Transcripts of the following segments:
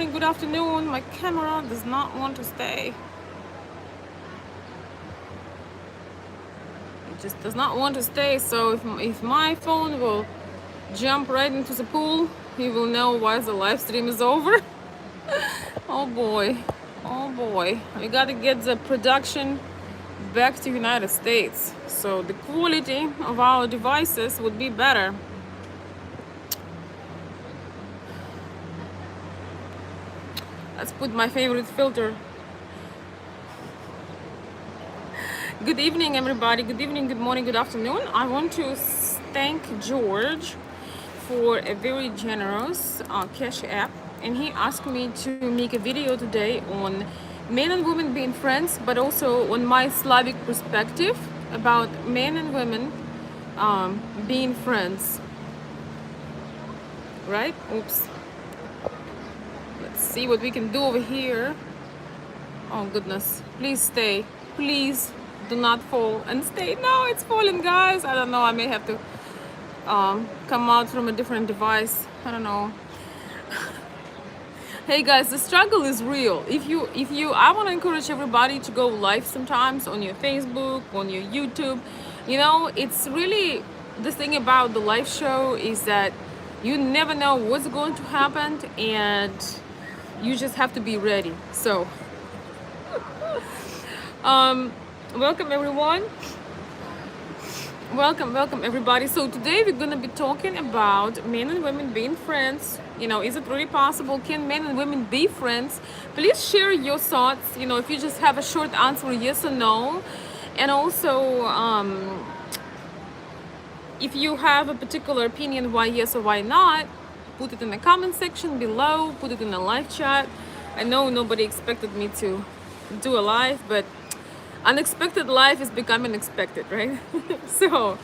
morning, good afternoon. My camera does not want to stay. It just does not want to stay. So if my phone will jump right into the pool, you will know why the live stream is over. Oh boy, oh boy. We gotta get the production back to United States. So the quality of our devices would be better. Let's put my favorite filter. Good evening, everybody. Good evening, good morning, good afternoon. I want to thank George for a very generous cash app, and he asked me to make a video today on men and women being friends, but also on my Slavic perspective about men and women being friends. Right? Oops. Let's see what we can do over here. Oh goodness, please stay, please do not fall and stay. No, it's falling, guys. I don't know, I may have to come out from a different device. I don't know. Hey guys, the struggle is real. If you I want to encourage everybody to go live sometimes on your Facebook, on your YouTube. You know, it's really the thing about the live show is that you never know what's going to happen, and you just have to be ready. So welcome everyone. Welcome everybody. So today we're gonna be talking about men and women being friends. You know, is it really possible? Can men and women be friends? Please share your thoughts. You know, if you just have a short answer, yes or no. And also, if you have a particular opinion why yes or why not, put it in the comment section below, put it in the live chat. I know nobody expected me to do a live, but unexpected life is becoming expected, right? So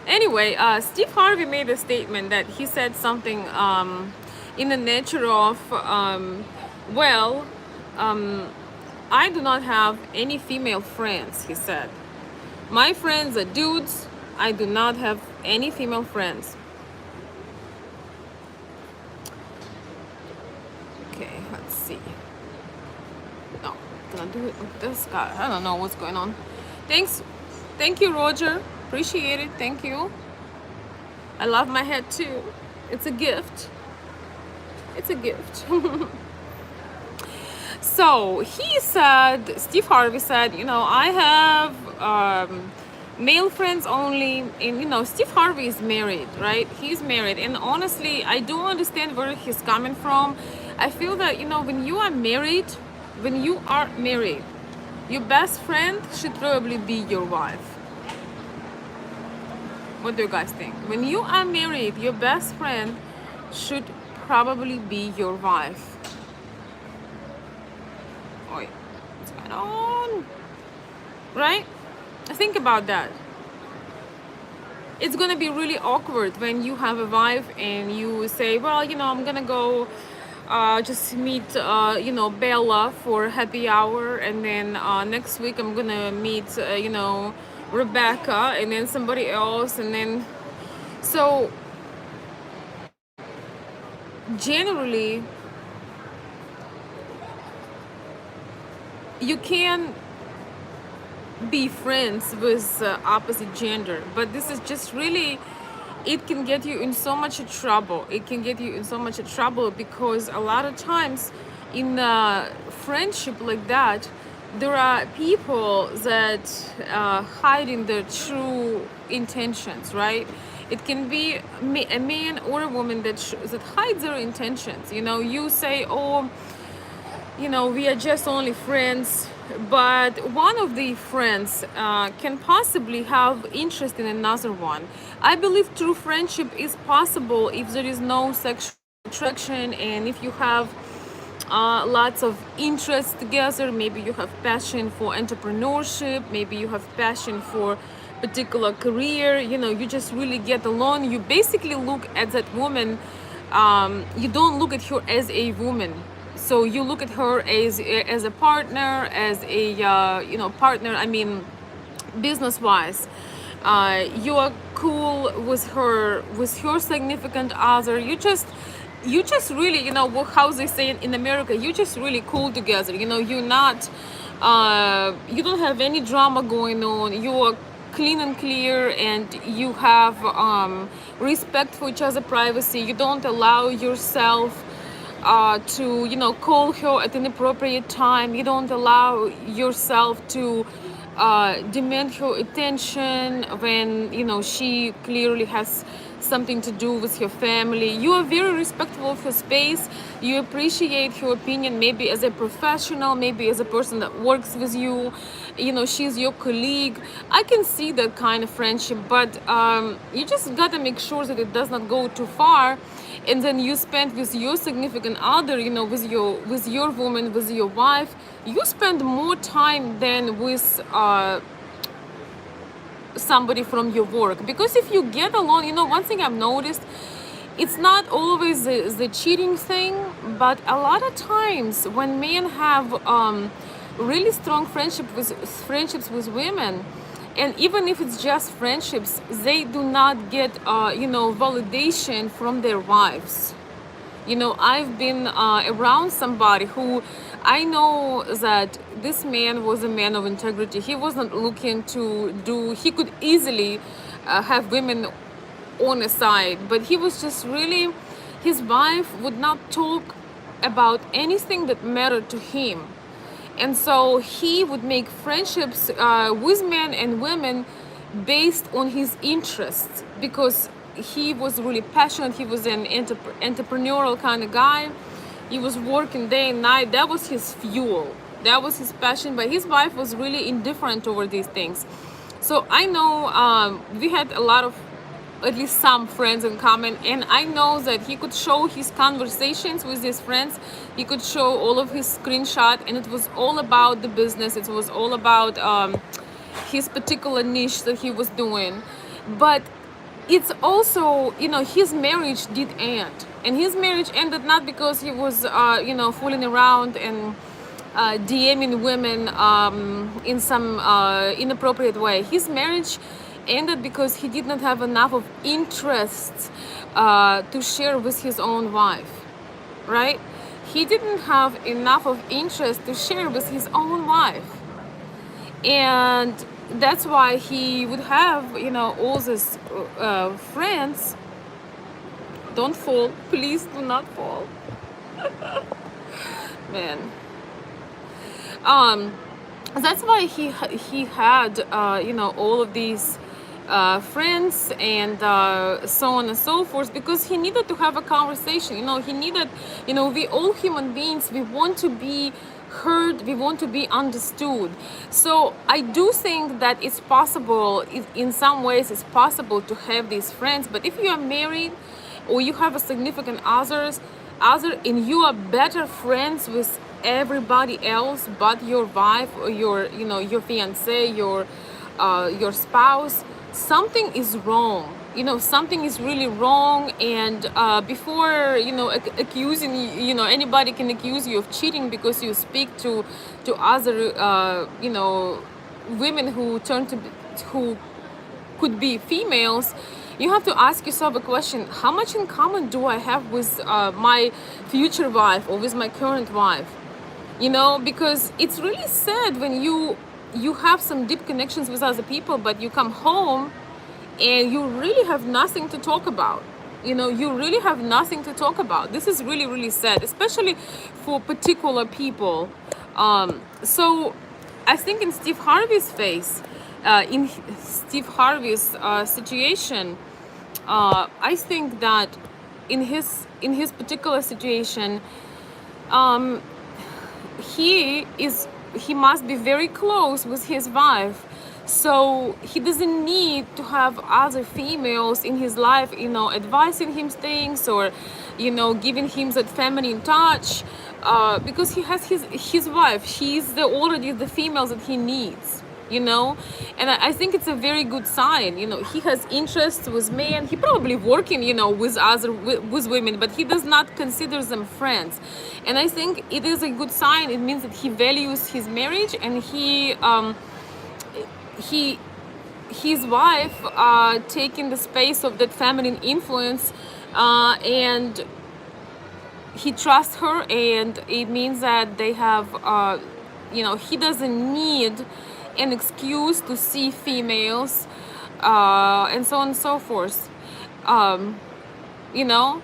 anyway, Steve Harvey made a statement that he said something in the nature of, I do not have any female friends, he said. My friends are dudes. I do not have any female friends. Okay, let's see. No, gonna do it with this guy. I don't know what's going on. Thank you, Roger. Appreciate it. Thank you. I love my head too. It's a gift. It's a gift. So he said, Steve Harvey said, you know, I have male friends only. And you know, Steve Harvey is married, right? He's married, and honestly, I do understand where he's coming from. I feel that, you know, when you are married, your best friend should probably be your wife. What do you guys think? When you are married, your best friend should probably be your wife. Wait, what's going on? Right? Think about that. It's gonna be really awkward when you have a wife and you say, well, you know, I'm gonna go just meet you know, Bella for happy hour, and then next week I'm gonna meet you know, Rebecca, and then somebody else, and then so generally you can be friends with opposite gender, but this is just really, it can get you in so much trouble. It can get you in so much trouble because a lot of times in friendship like that, there are people that hiding their true intentions, right? It can be a man or a woman that hides their intentions. You know, you say, oh, you know, we are just only friends, but one of the friends can possibly have interest in another one. I believe true friendship is possible if there is no sexual attraction, and if you have lots of interests together. Maybe you have passion for entrepreneurship, maybe you have passion for particular career, you know, you just really get along. You basically look at that woman, you don't look at her as a woman. So you look at her as a partner, as a you know, partner, I mean business wise. You are cool with her significant other. You just you just really, how they say in America, you just really cool together. You're not, you don't have any drama going on. You are clean and clear, and you have respect for each other's privacy. You don't allow yourself to, call her at an appropriate time. You don't allow yourself to demand her attention when, she clearly has something to do with her family. You are very respectful of her space. You appreciate her opinion, maybe as a professional, maybe as a person that works with you. She's your colleague. I can see that kind of friendship, but you just gotta make sure that it does not go too far. And then you spend with your significant other, with your woman, with your wife, you spend more time than with somebody from your work. Because if you get along, one thing I've noticed, it's not always the cheating thing, but a lot of times when men have really strong friendships with women, and even if it's just friendships, they do not get validation from their wives. I've been around somebody who I know that this man was a man of integrity. He wasn't looking to do, he could easily have women on his side, but he was just really, his wife would not talk about anything that mattered to him. And so he would make friendships with men and women based on his interests, because he was really passionate. He was an entrepreneurial kind of guy. He was working day and night. That was his fuel. That was his passion. But his wife was really indifferent over these things. So I know we had a lot of, at least some friends in common, and I know that he could show his conversations with his friends. He could show all of his screenshot, and it was all about the business. It was all about his particular niche that he was doing. But it's also, his marriage did end, and his marriage ended not because he was fooling around and DMing women in some inappropriate way. His marriage ended because he did not have enough of interest to share with his own wife, right? He didn't have enough of interest to share with his own wife. And that's why he would have, all these friends. Don't fall. Please do not fall. Man. That's why he had, all of these friends and so on and so forth, because he needed to have a conversation. He needed, we all human beings, we want to be heard, we want to be understood. So I do think that it's possible, in some ways it's possible to have these friends. But if you are married or you have a significant other, and you are better friends with everybody else but your wife or your fiance, your spouse, something is wrong. Something is really wrong. And before accusing anybody can accuse you of cheating because you speak to other women who who could be females. You have to ask yourself a question: how much in common do I have with my future wife or with my current wife? Because it's really sad when you have some deep connections with other people, but you come home and you really have nothing to talk about. You really have nothing to talk about. This is really, really sad, especially for particular people. So I think in Steve Harvey's situation, I think that in his particular situation, he must be very close with his wife, so he doesn't need to have other females in his life, advising him things, or giving him that feminine touch, because he has his wife. She's already the female that he needs. And I think it's a very good sign. He has interests with men. He probably working with women, but he does not consider them friends. And I think it is a good sign. It means that he values his marriage, and his wife taking the space of that feminine influence, and he trusts her, and it means that they have, he doesn't need an excuse to see females, and so on and so forth. Um, you know,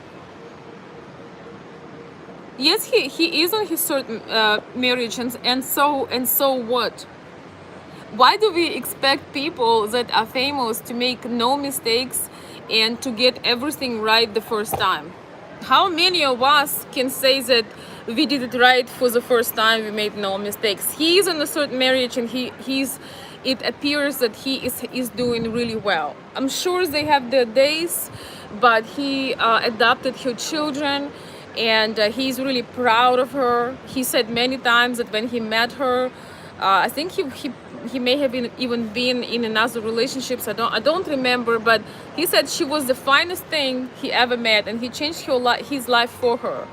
yes, he is on his certain marriage, and so what? Why do we expect people that are famous to make no mistakes and to get everything right the first time? How many of us can say that we did it right for the first time, we made no mistakes? He is in a certain marriage, and it appears that he is doing really well. I'm sure they have their days, but he adopted her children, and he's really proud of her. He said many times that when he met her, I think he may have even been in another relationships. I don't remember, but he said she was the finest thing he ever met, and he changed his life for her.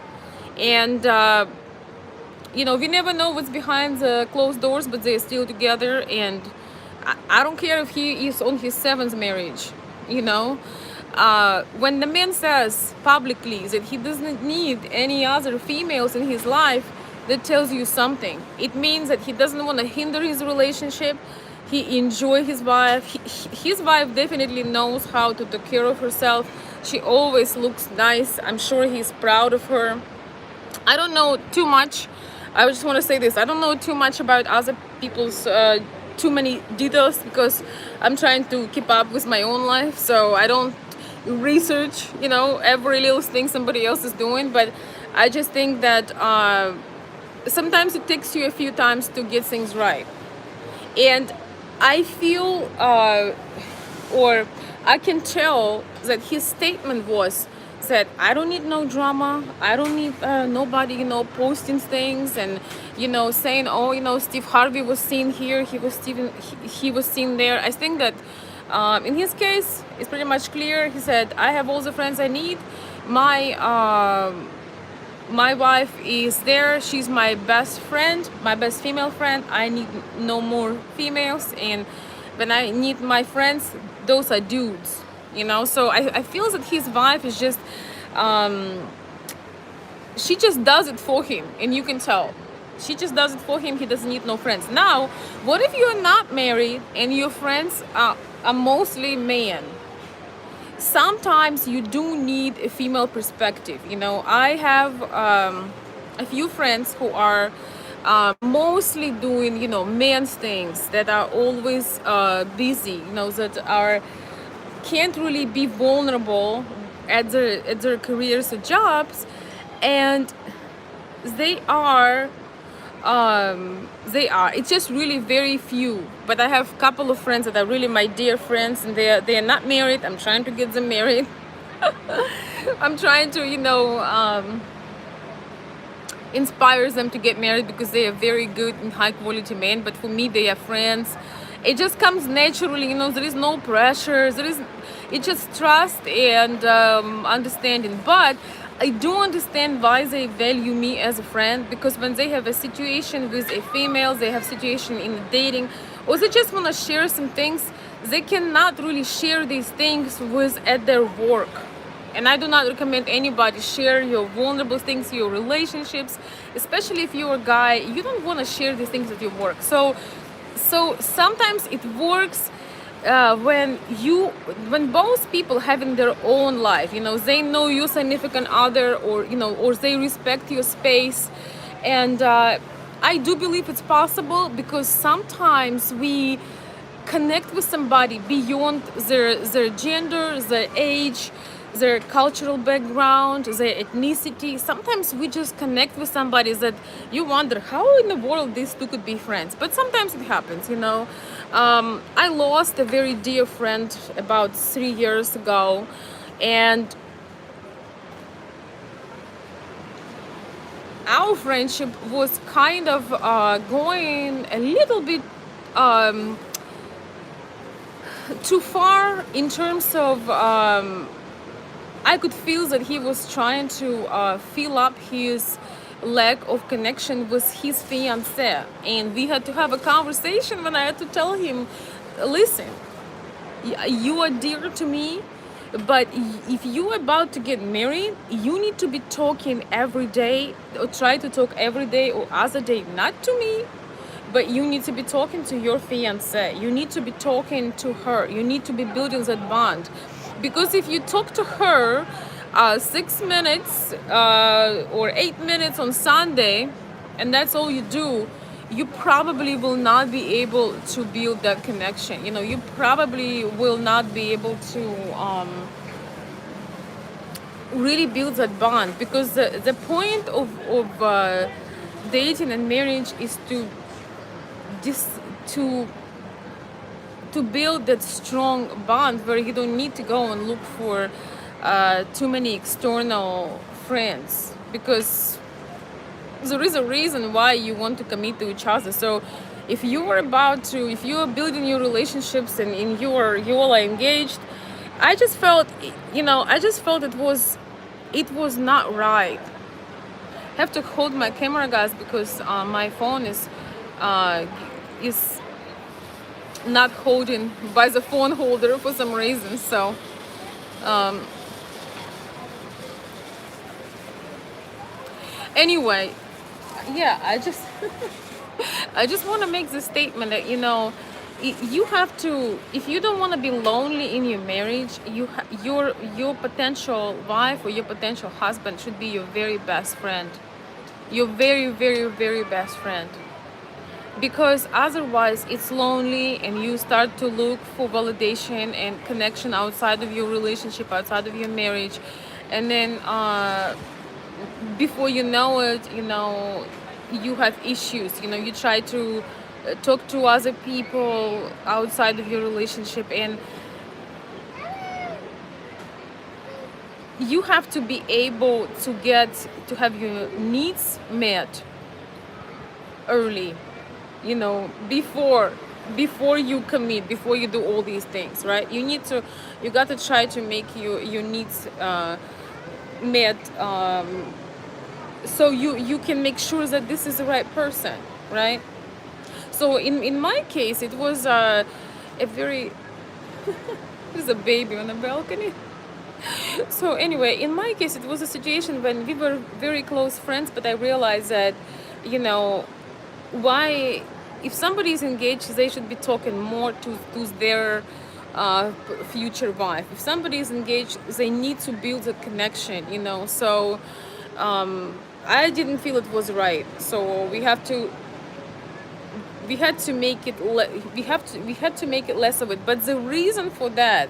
And we never know what's behind the closed doors, but they're still together. And I don't care if he is on his seventh marriage. When the man says publicly that he doesn't need any other females in his life, that tells you something. It means that he doesn't want to hinder his relationship. He enjoys his wife. His wife definitely knows how to take care of herself. She always looks nice. I'm sure he's proud of her. I don't know too much. I just want to say this. I don't know too much about other people's too many details, because I'm trying to keep up with my own life. So I don't research, every little thing somebody else is doing. But I just think that sometimes it takes you a few times to get things right. And I feel, or I can tell that his statement was that I don't need no drama. I don't need nobody, posting things and, saying, oh, Steve Harvey was seen here. He was seen there. I think that in his case, it's pretty much clear. He said, I have all the friends I need. My wife is there. She's my best friend, my best female friend. I need no more females. And when I need my friends, those are dudes, So I feel that his wife is just, she just does it for him. And you can tell. She just does it for him. He doesn't need no friends. Now, what if you're not married and your friends are mostly men? Sometimes you do need a female perspective. I have a few friends who are mostly doing, men's things, that are always busy, that can't really be vulnerable at their careers or jobs, and they are. It's just really very few. But I have a couple of friends that are really my dear friends, and they are not married. I'm trying to get them married. I'm trying to, inspire them to get married, because they are very good and high quality men. But for me, they are friends. It just comes naturally, there is no pressure. It's just trust and understanding. But I do understand why they value me as a friend, because when they have a situation with a female, they have situation in dating, or they just want to share some things, they cannot really share these things with at their work. And I do not recommend anybody share your vulnerable things, your relationships, especially if you're a guy. You don't want to share these things at your work. So sometimes it works when both people having their own life, they know your significant other, or they respect your space. And I do believe it's possible, because sometimes we connect with somebody beyond their gender, their age, their cultural background, their ethnicity. Sometimes we just connect with somebody that you wonder how in the world these two could be friends. But sometimes it happens, I lost a very dear friend about 3 years ago, and our friendship was kind of going a little bit too far, in terms of I could feel that he was trying to fill up his lack of connection with his fiancée. And we had to have a conversation when I had to tell him, listen, you are dear to me, But if you're about to get married, you need to be talking every day, or try to talk every day or other day, not to me, but you need to be talking to your fiance. You need to be talking to her. You need to be building that bond. Because if you talk to her 6 minutes or 8 minutes on Sunday, and that's all you do, you probably will not be able to build that connection. You know, you probably will not be able to really build that bond, because the point of dating and marriage is to just to build that strong bond where you don't need to go and look for too many external friends, because there is a reason why you want to commit to each other. So if you are about to, if you are building your relationships and you all are engaged, I just felt, I just felt it was not right. I have to hold my camera, guys, because my phone is not holding by the phone holder for some reason. So anyway, yeah, I just want to make the statement that, you have to, if you don't want to be lonely in your marriage, your potential wife or your potential husband should be your very best friend, your very, very, very best friend. Because otherwise it's lonely, and you start to look for validation and connection outside of your relationship, outside of your marriage, and then before you know it, you have issues. You try to talk to other people outside of your relationship, and you have to be able to have your needs met early, before you commit, before you do all these things, right? You got to try to make your needs met, so you can make sure that this is the right person, right? So in my case, it was a very there's a baby on the balcony. So anyway, in my case, it was a situation when we were very close friends, but I realized that, why, if somebody is engaged, they should be talking more to their future wife. If somebody is engaged, they need to build a connection, so I didn't feel it was right. So we had to make it we had to make it less of it. But the reason for that,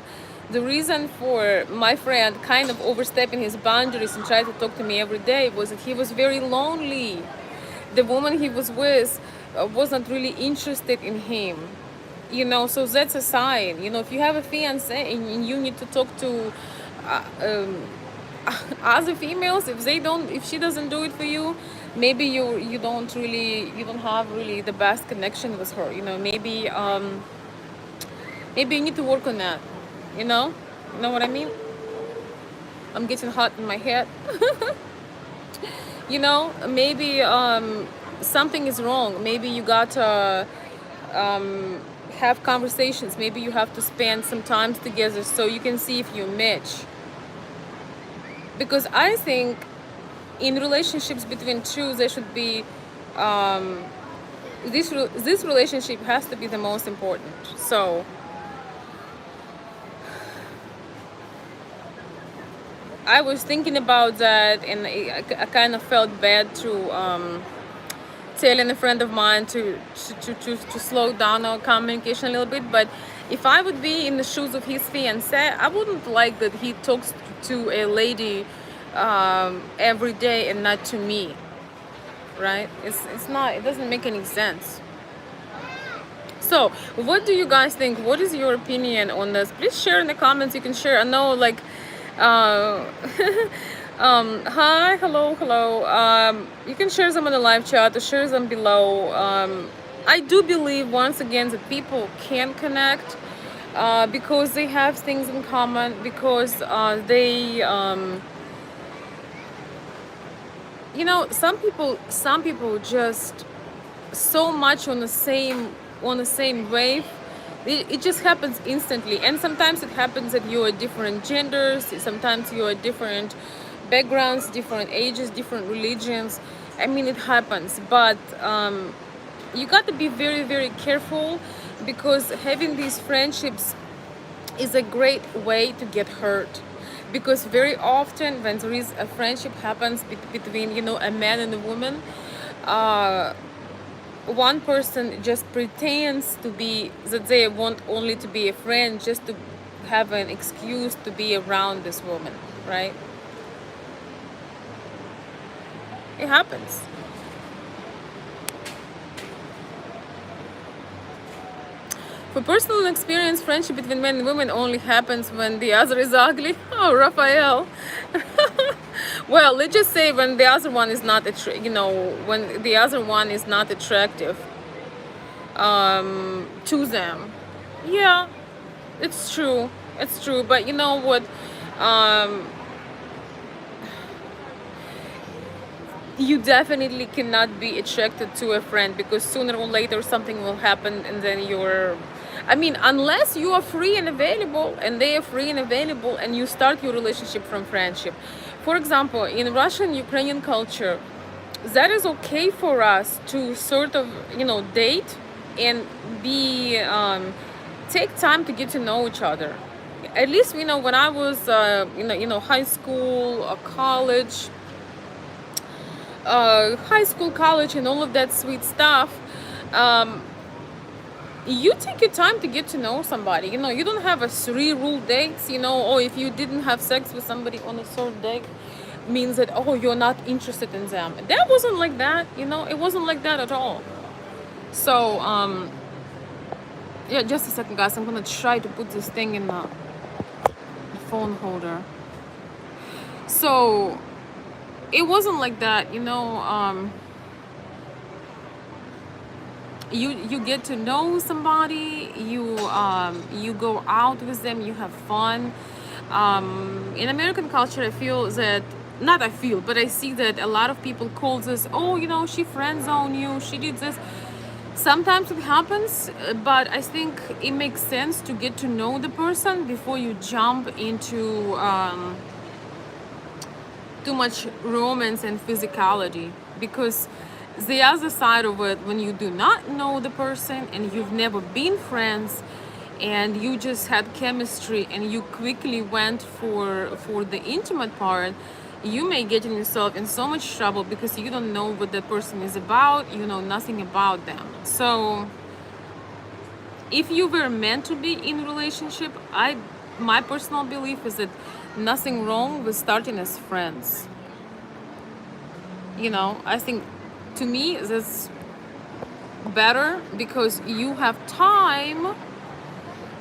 the reason for my friend kind of overstepping his boundaries and trying to talk to me every day, was that he was very lonely. The woman he was with wasn't really interested in him, so that's a sign. If you have a fiance and you need to talk to other females, if she doesn't do it for you, maybe you don't have really the best connection with her. Maybe you need to work on that. You know what I mean? I'm getting hot in my head. Maybe something is wrong. Maybe you got to have conversations. Maybe you have to spend some time together so you can see if you match. Because I think in relationships between two, there should be this relationship has to be the most important. So I was thinking about that, and I kind of felt bad to telling a friend of mine to slow down our communication a little bit. But if I would be in the shoes of his fiance, I wouldn't like that he talks to a lady every day and not to me, right? It's not, it doesn't make any sense. So what do you guys think? What is your opinion on this? Please share in the comments. You can share. I know, like hi, hello. You can share them in the live chat or share them below. I do believe, once again, that people can connect because they have things in common, because they some people just so much on the same wave it just happens instantly. And sometimes it happens that you are different genders, sometimes you are different backgrounds, different ages, different religions. I mean, it happens, but you got to be very, very careful, because having these friendships is a great way to get hurt. Because very often when there is a friendship happens between, a man and a woman, uh, one person just pretends to be that they want only to be a friend, just to have an excuse to be around this woman, right? It happens. For personal experience, friendship between men and women only happens when the other is ugly. Oh, Raphael. Well, let's just say when the other one is not when the other one is not attractive to them. Yeah, it's true. It's true. But you know what? Um, you definitely cannot be attracted to a friend, because sooner or later something will happen, and then I mean, unless you are free and available and they are free and available, and you start your relationship from friendship. For example, in Russian Ukrainian culture, that is okay for us to sort of, date and be take time to get to know each other. At least, when I was high school or college, high school, college, and all of that sweet stuff, um, you take your time to get to know somebody. You don't have a 3 rule dates, or if you didn't have sex with somebody on a third date, means that, oh, you're not interested in them. That wasn't like that, it wasn't like that at all. So, yeah, just a second, guys. I'm gonna try to put this thing in the phone holder. So, it wasn't like that, you get to know somebody, you go out with them, you have fun. In American culture, I see that a lot of people call this, oh, she friend zoned you, she did this. Sometimes it happens, but I think it makes sense to get to know the person before you jump into too much romance and physicality. Because the other side of it, when you do not know the person and you've never been friends, and you just had chemistry and you quickly went for the intimate part, you may get yourself in so much trouble, because you don't know what that person is about, you know nothing about them. So if you were meant to be in a relationship, my personal belief is that nothing wrong with starting as friends. I think, to me, that's better, because you have time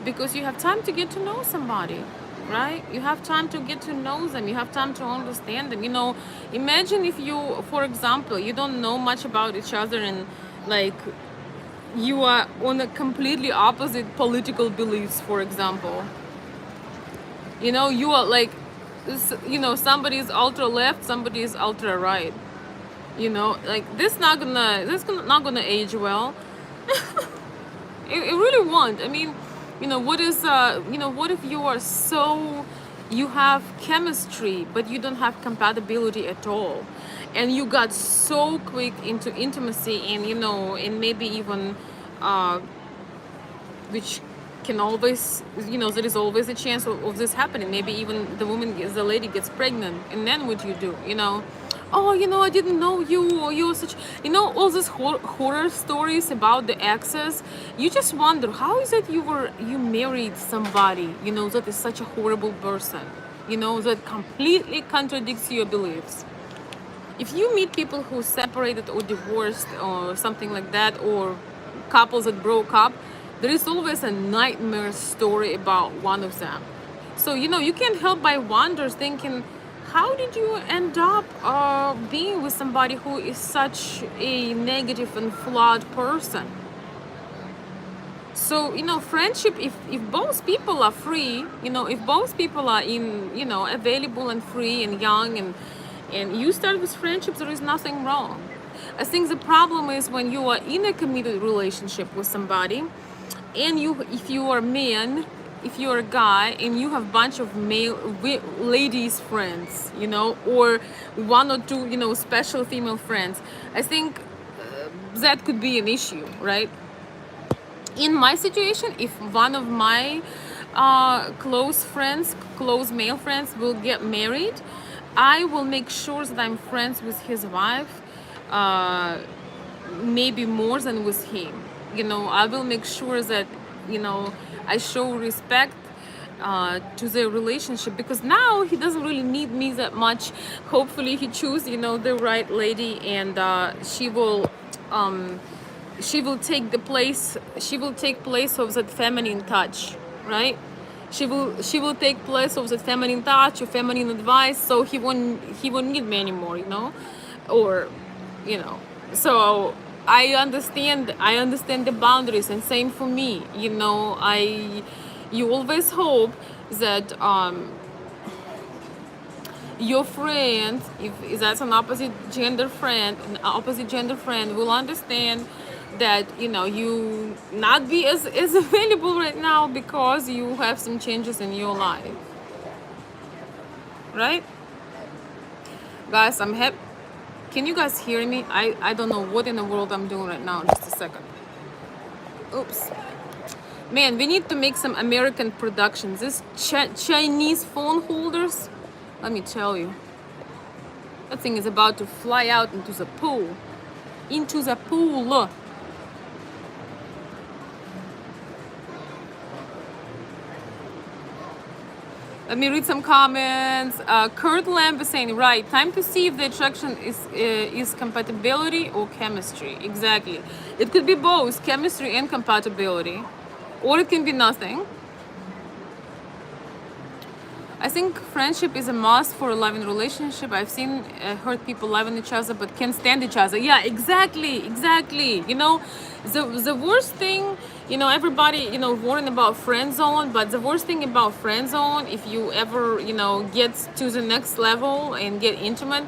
to get to know somebody, right? You have time to get to know them, you have time to understand them. Imagine if you, for example, you don't know much about each other, and like you are on a completely opposite political beliefs, for example. You are like, somebody is ultra left, somebody is ultra right. Like this not gonna age well. It really won't. I mean, what if you have chemistry, but you don't have compatibility at all, and you got so quick into intimacy, and maybe even, which can always, there is always a chance of this happening. Maybe even the lady gets pregnant, and then what you do, oh, I didn't know you, or you're such, all these horror stories about the exes. You just wonder, how is it you married somebody, that is such a horrible person, that completely contradicts your beliefs. If you meet people who separated or divorced or something like that, or couples that broke up, there is always a nightmare story about one of them. So, you can't help but wonder, thinking, how did you end up being with somebody who is such a negative and flawed person? So, friendship, if both people are free, if both people are available and free and young, and you start with friendship, there is nothing wrong. I think the problem is when you are in a committed relationship with somebody, and you, if you are a man, if you're a guy and you have a bunch of ladies friends, you know, or one or two, you know, special female friends, I think that could be an issue, right? In my situation, if one of my close male friends will get married, I will make sure that I'm friends with his wife, uh, maybe more than with him. You know, I will make sure that, you know, I show respect to their relationship, because now he doesn't really need me that much. Hopefully he choose, you know, the right lady, and she will take the place, she will take place of that feminine touch, right? She will take place of that feminine touch or feminine advice, so he won't need me anymore, you know, or, you know. So I understand the boundaries, and same for me, you know. You always hope that your friend, if that's an opposite gender friend, will understand that, you know, you not be as available right now because you have some changes in your life, right? Guys, I'm happy. Can you guys hear me? I don't know what in the world I'm doing right now. Just a second. Oops. Man, we need to make some American productions. This Chinese phone holders, let me tell you, that thing is about to fly out into the pool. Into the pool. Let me read some comments. Kurt Lamb is saying, right, time to see if the attraction is compatibility or chemistry. Exactly. It could be both, chemistry and compatibility. Or it can be nothing. I think friendship is a must for a loving relationship. I've seen hurt people loving each other but can't stand each other. Yeah, exactly. You know, the worst thing, you know, everybody, you know, worrying about friend zone, but the worst thing about friend zone, if you ever, you know, get to the next level and get intimate,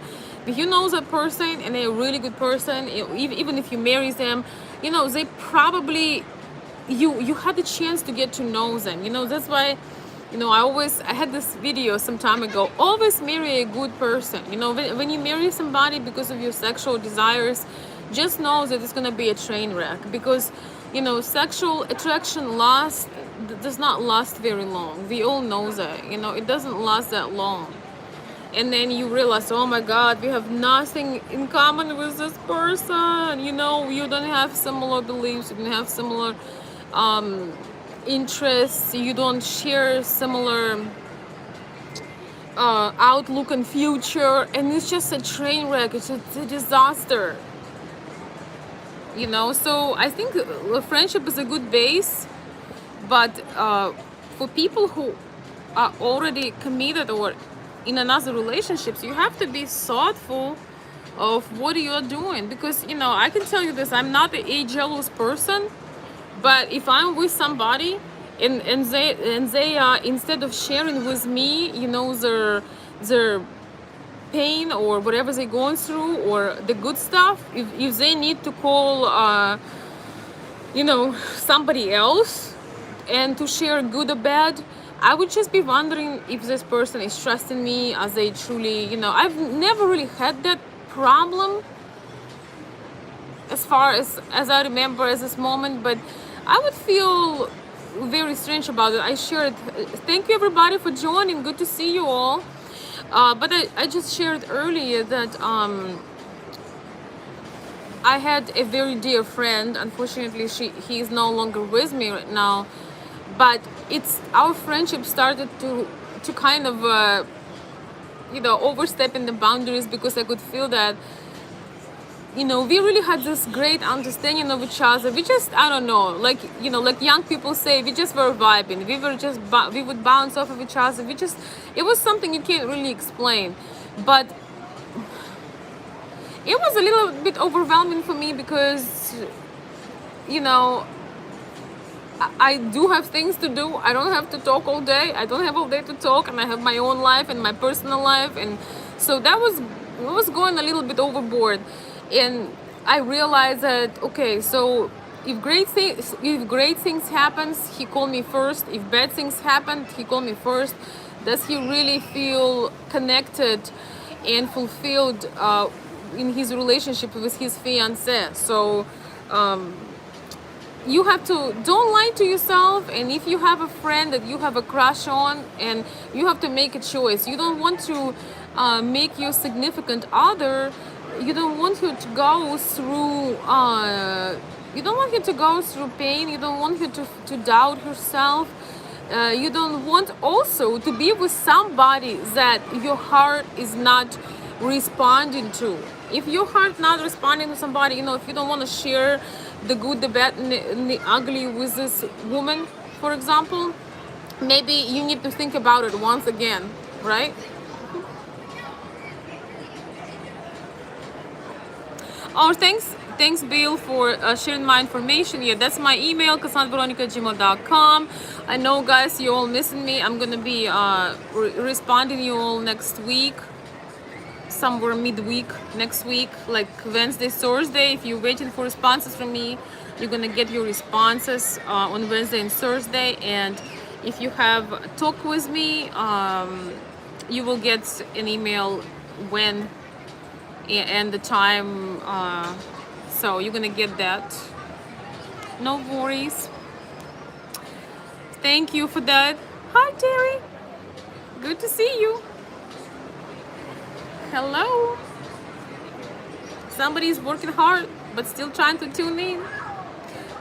if you know that person and they're a really good person, even if you marry them, you know, they probably, you had the chance to get to know them. You know, that's why, you know, I had this video some time ago, always marry a good person. You know, when you marry somebody because of your sexual desires, just know that it's going to be a train wreck, because, you know, sexual attraction does not last very long. We all know that, you know, it doesn't last that long. And then you realize, oh my God, we have nothing in common with this person. You know, you don't have similar beliefs, you don't have similar interests, you don't share similar outlook on future, and it's just a train wreck. It's just a disaster, you know. So I think friendship is a good base, but for people who are already committed or in another relationships, you have to be thoughtful of what you're doing, because, you know, I can tell you this, I'm not a jealous person. But if I'm with somebody and they instead of sharing with me, you know, their pain or whatever they're going through or the good stuff, if they need to call you know, somebody else and to share good or bad, I would just be wondering if this person is trusting me as they truly, you know. I've never really had that problem as far as I remember at this moment, but I would feel very strange about it. I shared, thank you everybody for joining, good to see you all. But I just shared earlier that I had a very dear friend. Unfortunately, he is no longer with me right now, but our friendship started to kind of you know, overstepping the boundaries, because I could feel that, you know, we really had this great understanding of each other. We just, I don't know, like, you know, like young people say, we just were vibing. We would bounce off of each other. It was something you can't really explain. But it was a little bit overwhelming for me because, you know, I do have things to do. I don't have to talk all day. I don't have all day to talk, and I have my own life and my personal life. And so that was going a little bit overboard. And I realized that, okay, so if great things happens, he called me first. If bad things happened, he called me first. Does he really feel connected and fulfilled in his relationship with his fiancée? So you have to, don't lie to yourself. And if you have a friend that you have a crush on, and you have to make a choice, you don't want to make your significant other, you don't want her to go through you don't want her to go through pain, you don't want her to doubt herself, you don't want also to be with somebody that your heart is not responding to. If your heart not responding to somebody, if you don't want to share the good, the bad, and the ugly with this woman, for example, maybe you need to think about it once again, right? Oh, thanks, Bill, for sharing my information. Yeah, that's my email, cassandra@gmail.com. I know, guys, you all missing me. I'm gonna be responding you all next week, somewhere midweek next week, like Wednesday, Thursday. If you're waiting for responses from me, you're gonna get your responses on Wednesday and Thursday. And if you have talk with me, you will get an email when and the time, so you're gonna get that. No worries. Thank you for that. Hi, Terry. Good to see you. Hello. Somebody's working hard but still trying to tune in.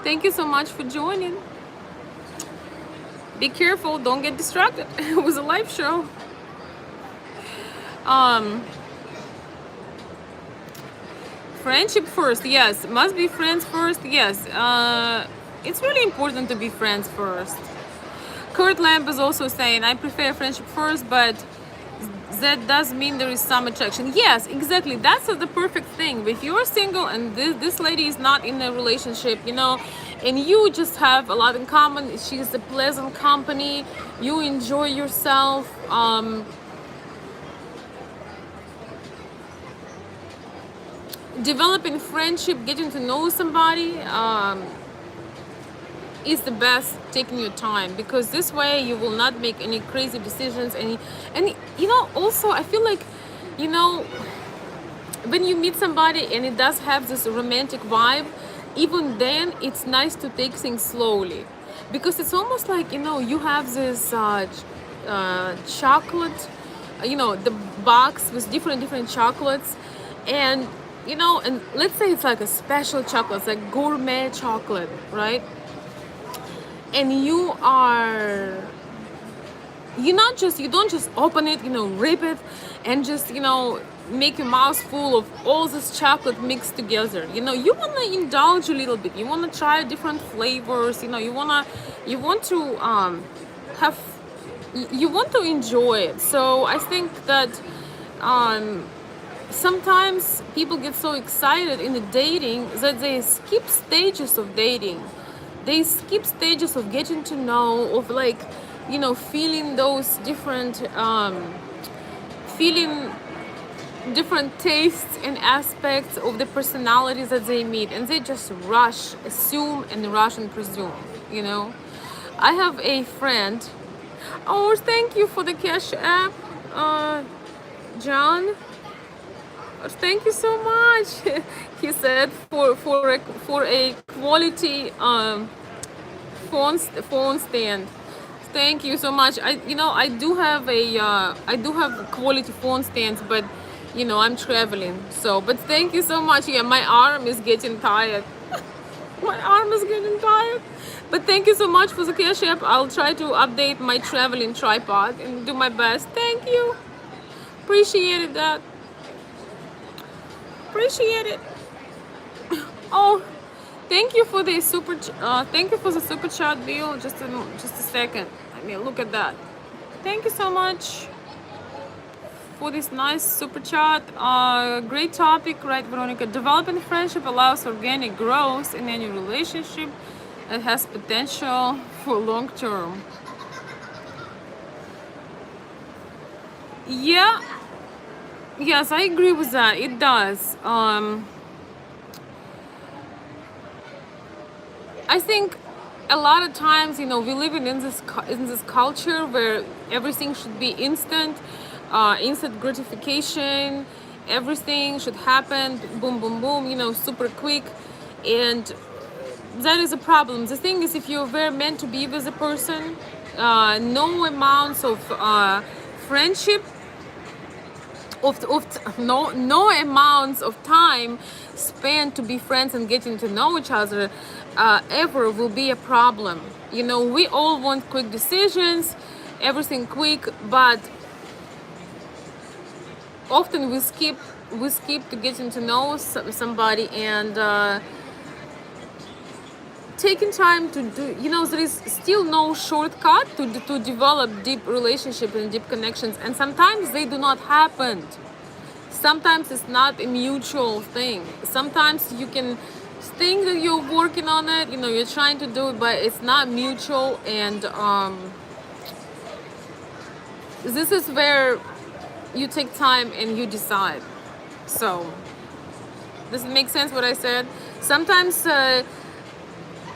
Thank you so much for joining. Be careful, don't get distracted. It was a live show. Friendship first, yes. Must be friends first, yes. It's really important to be friends first. Kurt Lamb is also saying, I prefer friendship first, but that does mean there is some attraction. Yes, exactly. That's the perfect thing. If you're single and this lady is not in a relationship, and you just have a lot in common, she's a pleasant company, you enjoy yourself, developing friendship, getting to know somebody is the best, taking your time, because this way you will not make any crazy decisions. And also I feel like, when you meet somebody and it does have this romantic vibe, even then it's nice to take things slowly, because it's almost like, you have this chocolate, the box with different chocolates, and and let's say it's like a special chocolate, it's like gourmet chocolate, right? And you don't just open it, rip it, and just make your mouth full of all this chocolate mixed together. You want to indulge a little bit, you want to try different flavors, you want to have, you want to enjoy it. So I think that sometimes people get so excited in the dating that they skip stages of dating. They skip stages of getting to know, of like, feeling those different, feeling different tastes and aspects of the personalities that they meet, and they just assume and rush and presume. I have a friend. Oh, thank you for the Cash App, John. Thank you so much. He said for a quality phone stand. Thank you so much. I do have quality phone stands, but I'm traveling. So, but thank you so much. Yeah, my arm is getting tired. My arm is getting tired. But thank you so much for the Cash App. I'll try to update my traveling tripod and do my best. Thank you. Appreciated that. Appreciate it. Oh, thank you for the super chat, Bill. Just a second. Let me look at that. Thank you so much for this nice super chat. Great topic, right, Veronica? Developing friendship allows organic growth in any relationship and has potential for long term. Yeah. Yes, I agree with that. It does. I think a lot of times, we live in this culture where everything should be instant, instant gratification. Everything should happen, boom, boom, boom. Super quick, and that is a problem. The thing is, if you're very meant to be with a person, no amounts of friendship, no amounts of time spent to be friends and getting to know each other ever will be a problem. We all want quick decisions, everything quick, but often we skip to getting to know somebody, and taking time to do, there is still no shortcut to develop deep relationships and deep connections, and sometimes they do not happen. Sometimes it's not a mutual thing. Sometimes you can think that you're working on it, you're trying to do it, but it's not mutual, and this is where you take time and you decide. So does it make sense what I said? Sometimes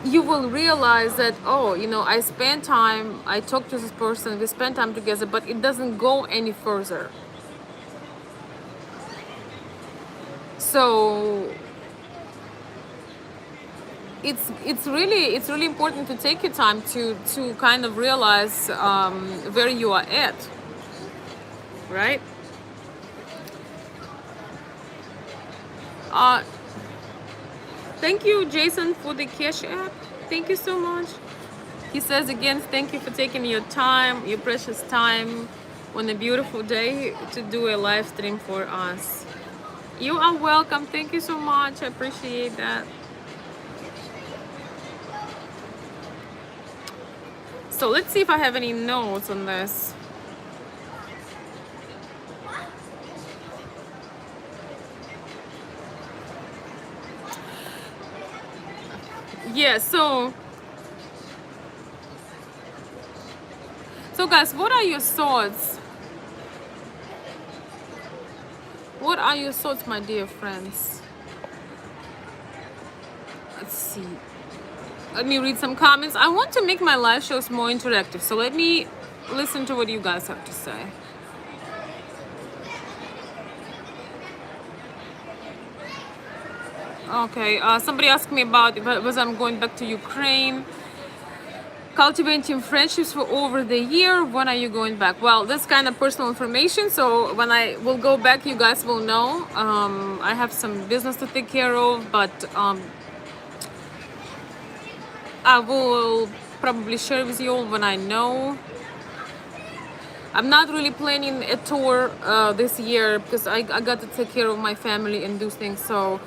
you will realize that, I spent time, I talked to this person, we spent time together, but it doesn't go any further. So it's really important to take your time to kind of realize where you are at, right? Thank you, Jason, for the Cash App. Thank you so much. He says again, thank you for taking your time, your precious time, on a beautiful day to do a live stream for us. You are welcome. Thank you so much. I appreciate that. So let's see if I have any notes on this. Yeah, so guys, what are your thoughts? What are your thoughts, my dear friends? Let's see. Let me read some comments. I want to make my live shows more interactive, so let me listen to what you guys have to say. Okay, somebody asked me about was I'm going back to Ukraine. Cultivating friendships for over the year. When are you going back? Well, that's kind of personal information, so when I will go back, you guys will know. I have some business to take care of, but I will probably share with you all when I know. I'm not really planning a tour this year because I got to take care of my family and do things. So,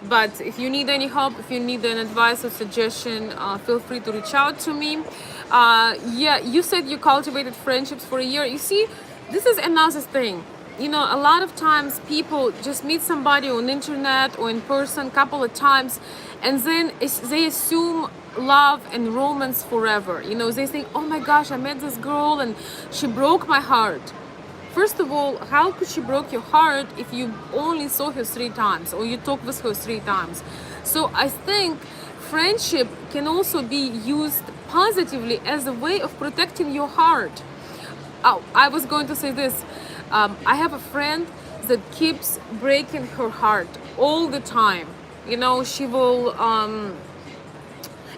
but if you need any help, if you need an advice or suggestion, feel free to reach out to me. Yeah, you said you cultivated friendships for a year. You see, this is another thing. A lot of times people just meet somebody on internet or in person a couple of times, and then they assume love and romance forever. They think, oh my gosh, I met this girl and she broke my heart. First of all, how could she broke your heart if you only saw her 3 times or you talked with her 3 times? So I think friendship can also be used positively as a way of protecting your heart. Oh, I was going to say this. I have a friend that keeps breaking her heart all the time. She will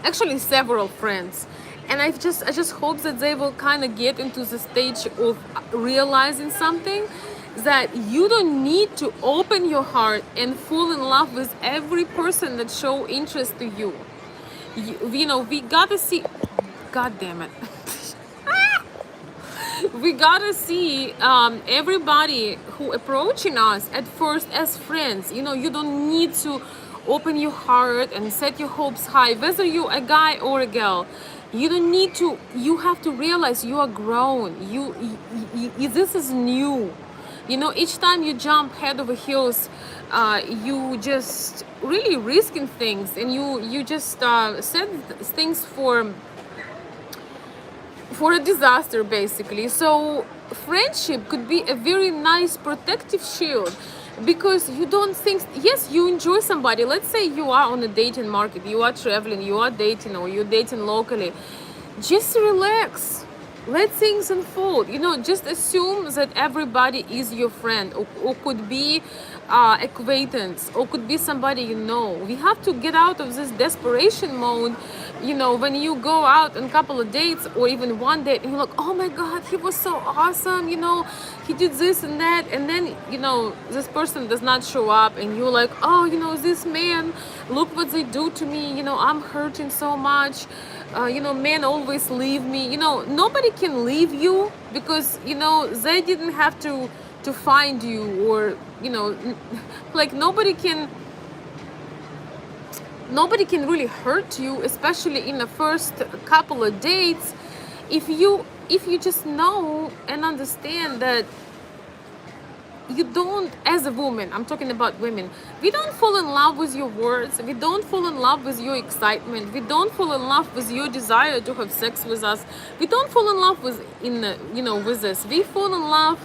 actually several friends, and I just hope that they will kind of get into the stage of realizing something, that you don't need to open your heart and fall in love with every person that show interest to you. We gotta see, god damn it. We gotta see everybody who approaching us at first as friends. You don't need to open your heart and set your hopes high, whether you're a guy or a girl. You don't need to. You have to realize you are grown. This is new. Each time you jump head over heels, you just really risking things, and you just set things for a disaster, basically. So friendship could be a very nice protective shield. because you don't think, yes, you enjoy somebody. Let's say you are on a dating market, you are traveling, you are dating, or you're dating locally. Just relax, let things unfold. Just assume that everybody is your friend, or could be acquaintance, or could be somebody. We have to get out of this desperation mode. When you go out on a couple of dates, or even one date, and you're like, oh my god, he was so awesome, he did this and that, and then this person does not show up, and you're like, oh, this man, look what they do to me, I'm hurting so much. Men always leave me. Nobody can leave you, because they didn't have to find you, or like nobody can really hurt you, especially in the first couple of dates, if you just know and understand that you don't, as a woman, I'm talking about women, we don't fall in love with your words, we don't fall in love with your excitement, we don't fall in love with your desire to have sex with us, we don't fall in love with us. We fall in love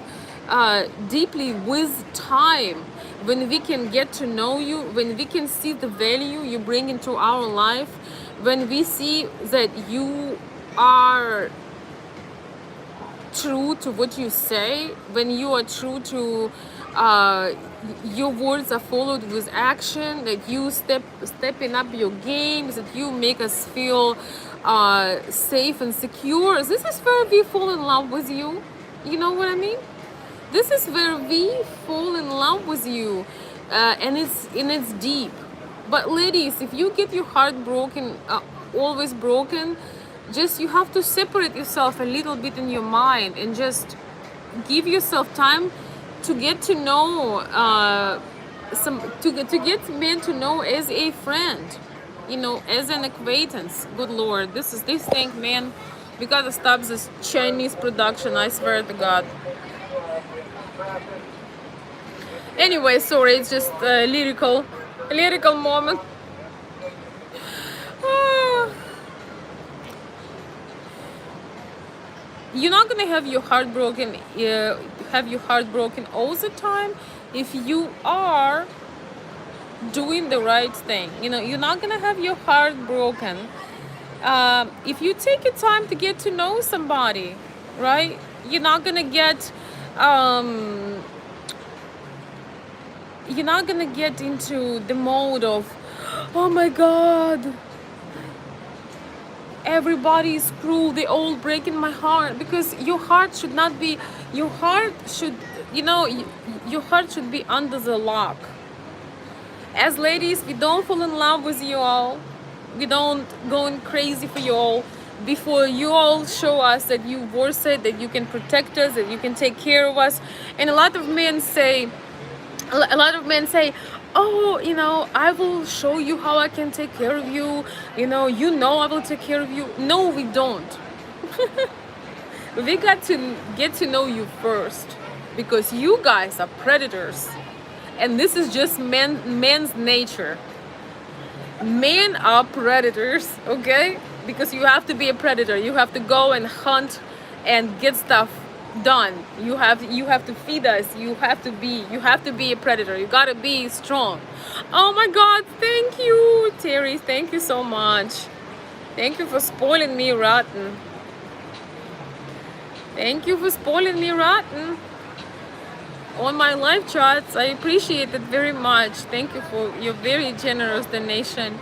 deeply with time, when we can get to know you, when we can see the value you bring into our life, when we see that you are true to what you say, when you are true to your words are followed with action, that you stepping up your games, that you make us feel safe and secure. This is where we fall in love with you. You know what I mean? This is where we fall in love with you, and it's deep. But ladies, if you get your heart broken, always broken, just you have to separate yourself a little bit in your mind, and just give yourself time to get to know to get men to know as a friend, as an acquaintance. Good Lord, this thing, man. We gotta stop this Chinese production, I swear to God. Anyway, sorry, it's just a lyrical moment. You're not gonna have your heart broken all the time if you are doing the right thing. You're not gonna have your heart broken if you take your time to get to know somebody, right? You're not gonna get into the mode of, oh my god, everybody is cruel, they all breaking my heart. Because your heart should not be, your heart should be under the lock. As ladies, we don't fall in love with you all, we don't going crazy for you all before you all show us that you worth it, that you can protect us, that you can take care of us. And a lot of men say, oh, I will show you how I can take care of you. I will take care of you. No, we don't. We got to get to know you first, because you guys are predators. And this is just men's nature. Men are predators, okay? Because you have to be a predator. You have to go and hunt and get stuff done. You have to feed us. You have to be a predator. You gotta be strong. Oh my god, thank you, Terry. Thank you so much. Thank you for spoiling me rotten. Thank you for spoiling me rotten on my live chats. I appreciate it very much. Thank you for your very generous donation.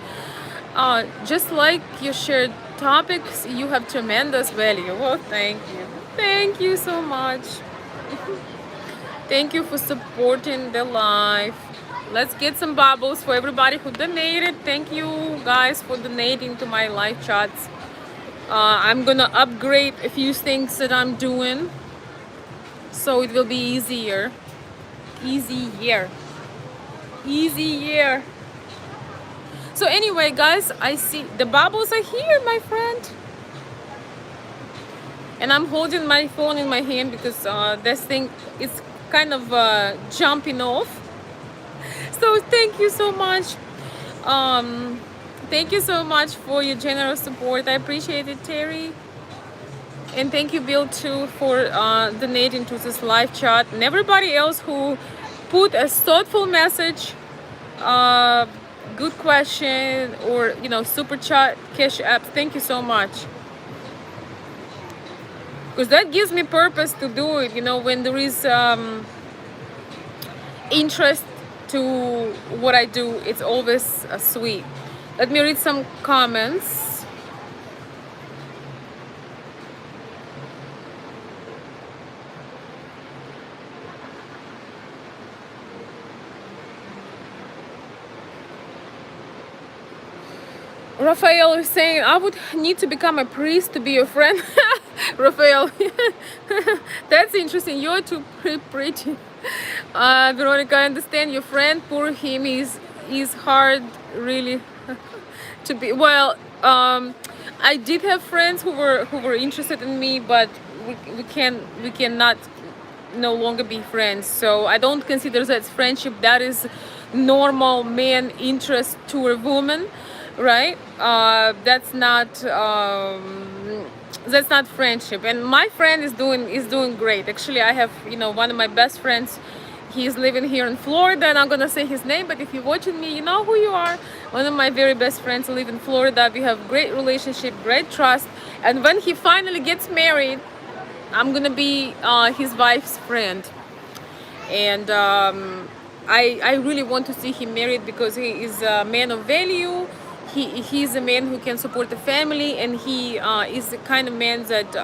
Just like your shared topics, you have tremendous value. Well, thank you. Thank you so much. Thank you for supporting the live. Let's get some bubbles for everybody who donated. Thank you guys for donating to my live chats. I'm gonna upgrade a few things that I'm doing, so it will be easier. So anyway, guys, I see the bubbles are here, my friend. And I'm holding my phone in my hand because this thing is kind of jumping off. So thank you so much. Thank you so much for your generous support. I appreciate it, Terry. And thank you, Bill, too, for donating to this live chat. And everybody else who put a thoughtful message, uh, good question, or super chat, cash app. Thank you so much, because that gives me purpose to do it. When there is interest to what I do, it's always sweet. Let me read some comments. Raphael is saying, I would need to become a priest to be your friend. Raphael, that's interesting. You're too pretty. Veronica, I understand your friend. Poor him. He's hard, really, to be. Well, I did have friends who were interested in me, but we cannot no longer be friends. So I don't consider that friendship. That is normal man interest to a woman, right? That's not friendship. And my friend is doing great. Actually, I have one of my best friends. He's living here in Florida, and I'm gonna say his name, but if you're watching me, you know who you are. One of my very best friends live in Florida. We have great relationship, great trust, and when he finally gets married, I'm gonna be his wife's friend. And I really want to see him married, because he is a man of value. He's a man who can support the family, and he is the kind of man that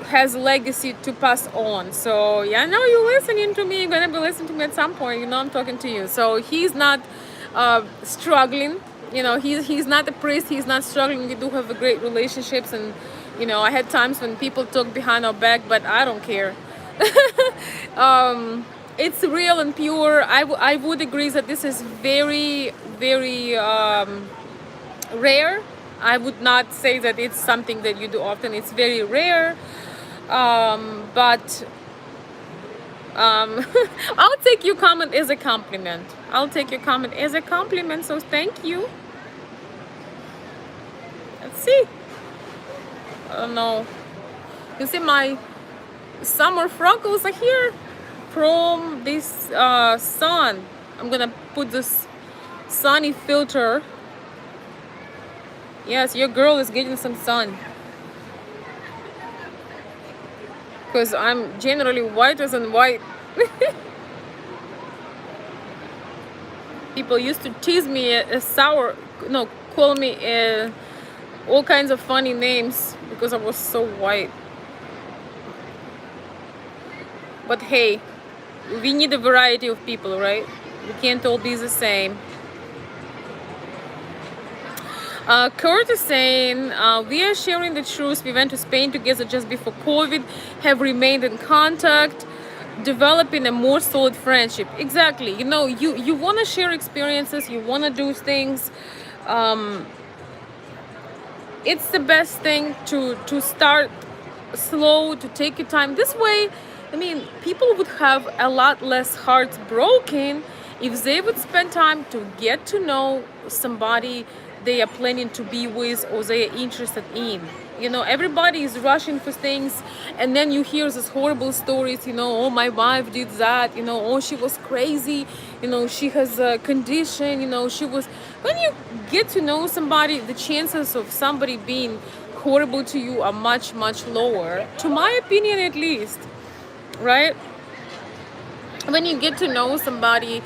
has a legacy to pass on. So yeah, I know you're listening to me. You're gonna be listening to me at some point. I'm talking to you. So he's not struggling. He's not a priest. He's not struggling. We do have a great relationships, and I had times when people talk behind our back, but I don't care. It's real and pure. I would agree that this is very, very rare. I would not say that it's something that you do often. It's very rare. But I'll take your comment as a compliment. So thank you. Let's see. I don't know. You see, my summer freckles are here from this sun. I'm gonna put this sunny filter. Yes, your girl is getting some sun, because I'm generally whiter than white. People used to tease me call me all kinds of funny names because I was so white. But hey, we need a variety of people, right? We can't all be the same. Kurt is saying, we are sharing the truth. We went to Spain together just before COVID, have remained in contact, developing a more solid friendship. Exactly. You want to share experiences, you want to do things. It's the best thing to start slow, to take your time. This way, people would have a lot less hearts broken if they would spend time to get to know somebody they are planning to be with, or they are interested in. Everybody is rushing for things, and then you hear these horrible stories. Oh, my wife did that. Oh, she was crazy. She has a condition. She was. When you get to know somebody, the chances of somebody being horrible to you are much, much lower, to my opinion at least, right? When you get to know somebody,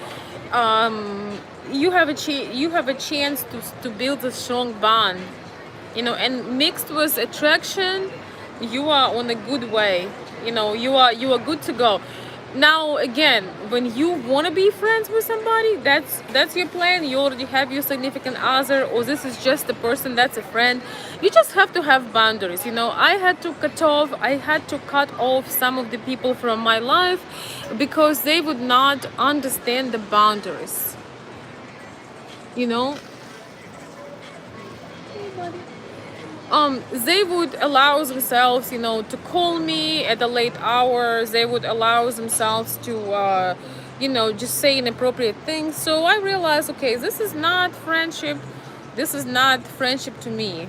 you have a chance to build a strong bond, and mixed with attraction, you are on a good way. You are good to go. Now again, when you want to be friends with somebody, that's your plan. You already have your significant other, or this is just a person that's a friend. You just have to have boundaries. I had to cut off some of the people from my life because they would not understand the boundaries. They would allow themselves, to call me at a late hour. They would allow themselves to, just say inappropriate things. So I realized, okay, this is not friendship. This is not friendship to me.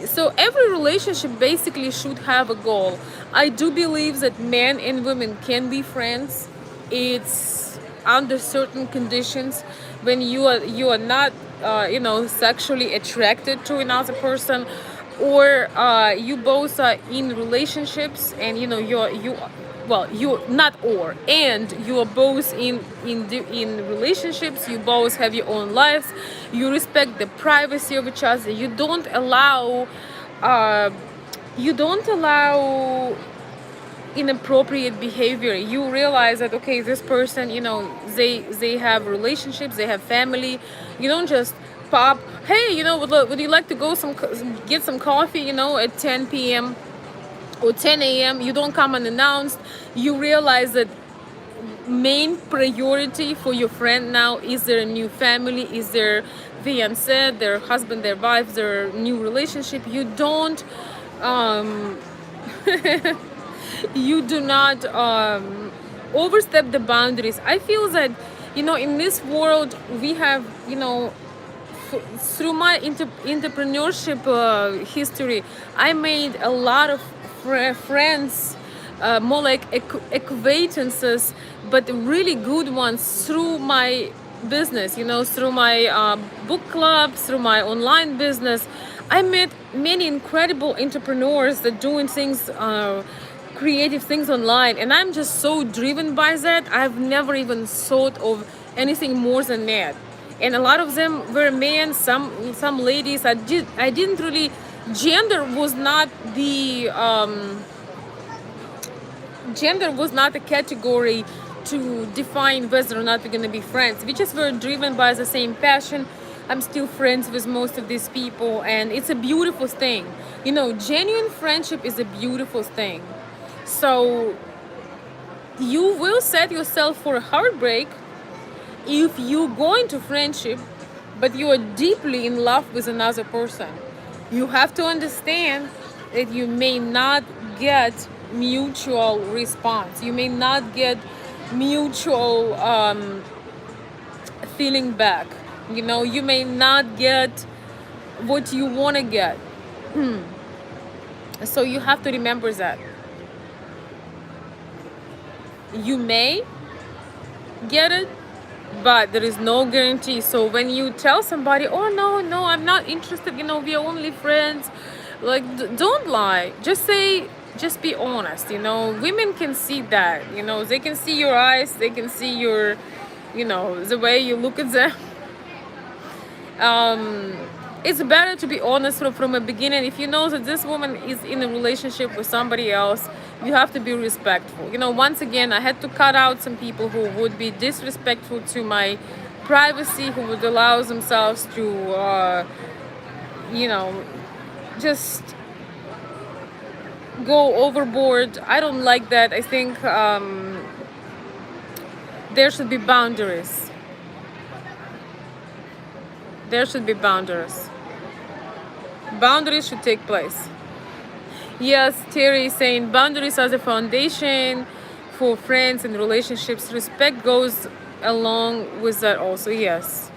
So every relationship basically should have a goal. I do believe that men and women can be friends. It's under certain conditions, when you are not sexually attracted to another person, or you both are in relationships, and you not or and you are both in relationships. You both have your own lives. You respect the privacy of each other. Uh, you don't allow inappropriate behavior. You realize that, okay, this person, they have relationships, they have family. You don't just pop, hey, would you like to go get some coffee, at 10 p.m. or 10 a.m. You don't come unannounced. You realize that main priority for your friend now is their new family, is their fiance, their husband, their wife, their new relationship. You don't you do not overstep the boundaries. I feel that, in this world we have, through my entrepreneurship history, I made a lot of friends, more like acquaintances, but really good ones through my business, through my book club, through my online business. I met many incredible entrepreneurs that doing things, creative things online, and I'm just so driven by that. I've never even thought of anything more than that. And a lot of them were men, some ladies. I didn't really, gender was not a category to define whether or not we're going to be friends. We just were driven by the same passion. I'm still friends with most of these people, and it's a beautiful thing. Genuine friendship is a beautiful thing. So you will set yourself for a heartbreak if you go into friendship, but you are deeply in love with another person. You have to understand that you may not get mutual response. You may not get mutual feeling back. You may not get what you want to get. So you have to remember that. You may get it, but there is no guarantee. So when you tell somebody, oh no, I'm not interested, we are only friends, like, don't lie. Just be honest. Women can see that. They can see your eyes, they can see your, the way you look at them. It's better to be honest from the beginning. If you know that this woman is in a relationship with somebody else, you have to be respectful. Once again, I had to cut out some people who would be disrespectful to my privacy, who would allow themselves to, just go overboard. I don't like that. I think there should be boundaries. There should be boundaries. Boundaries should take place. Yes, Terry is saying boundaries are the foundation for friends and relationships. Respect goes along with that also. Yes.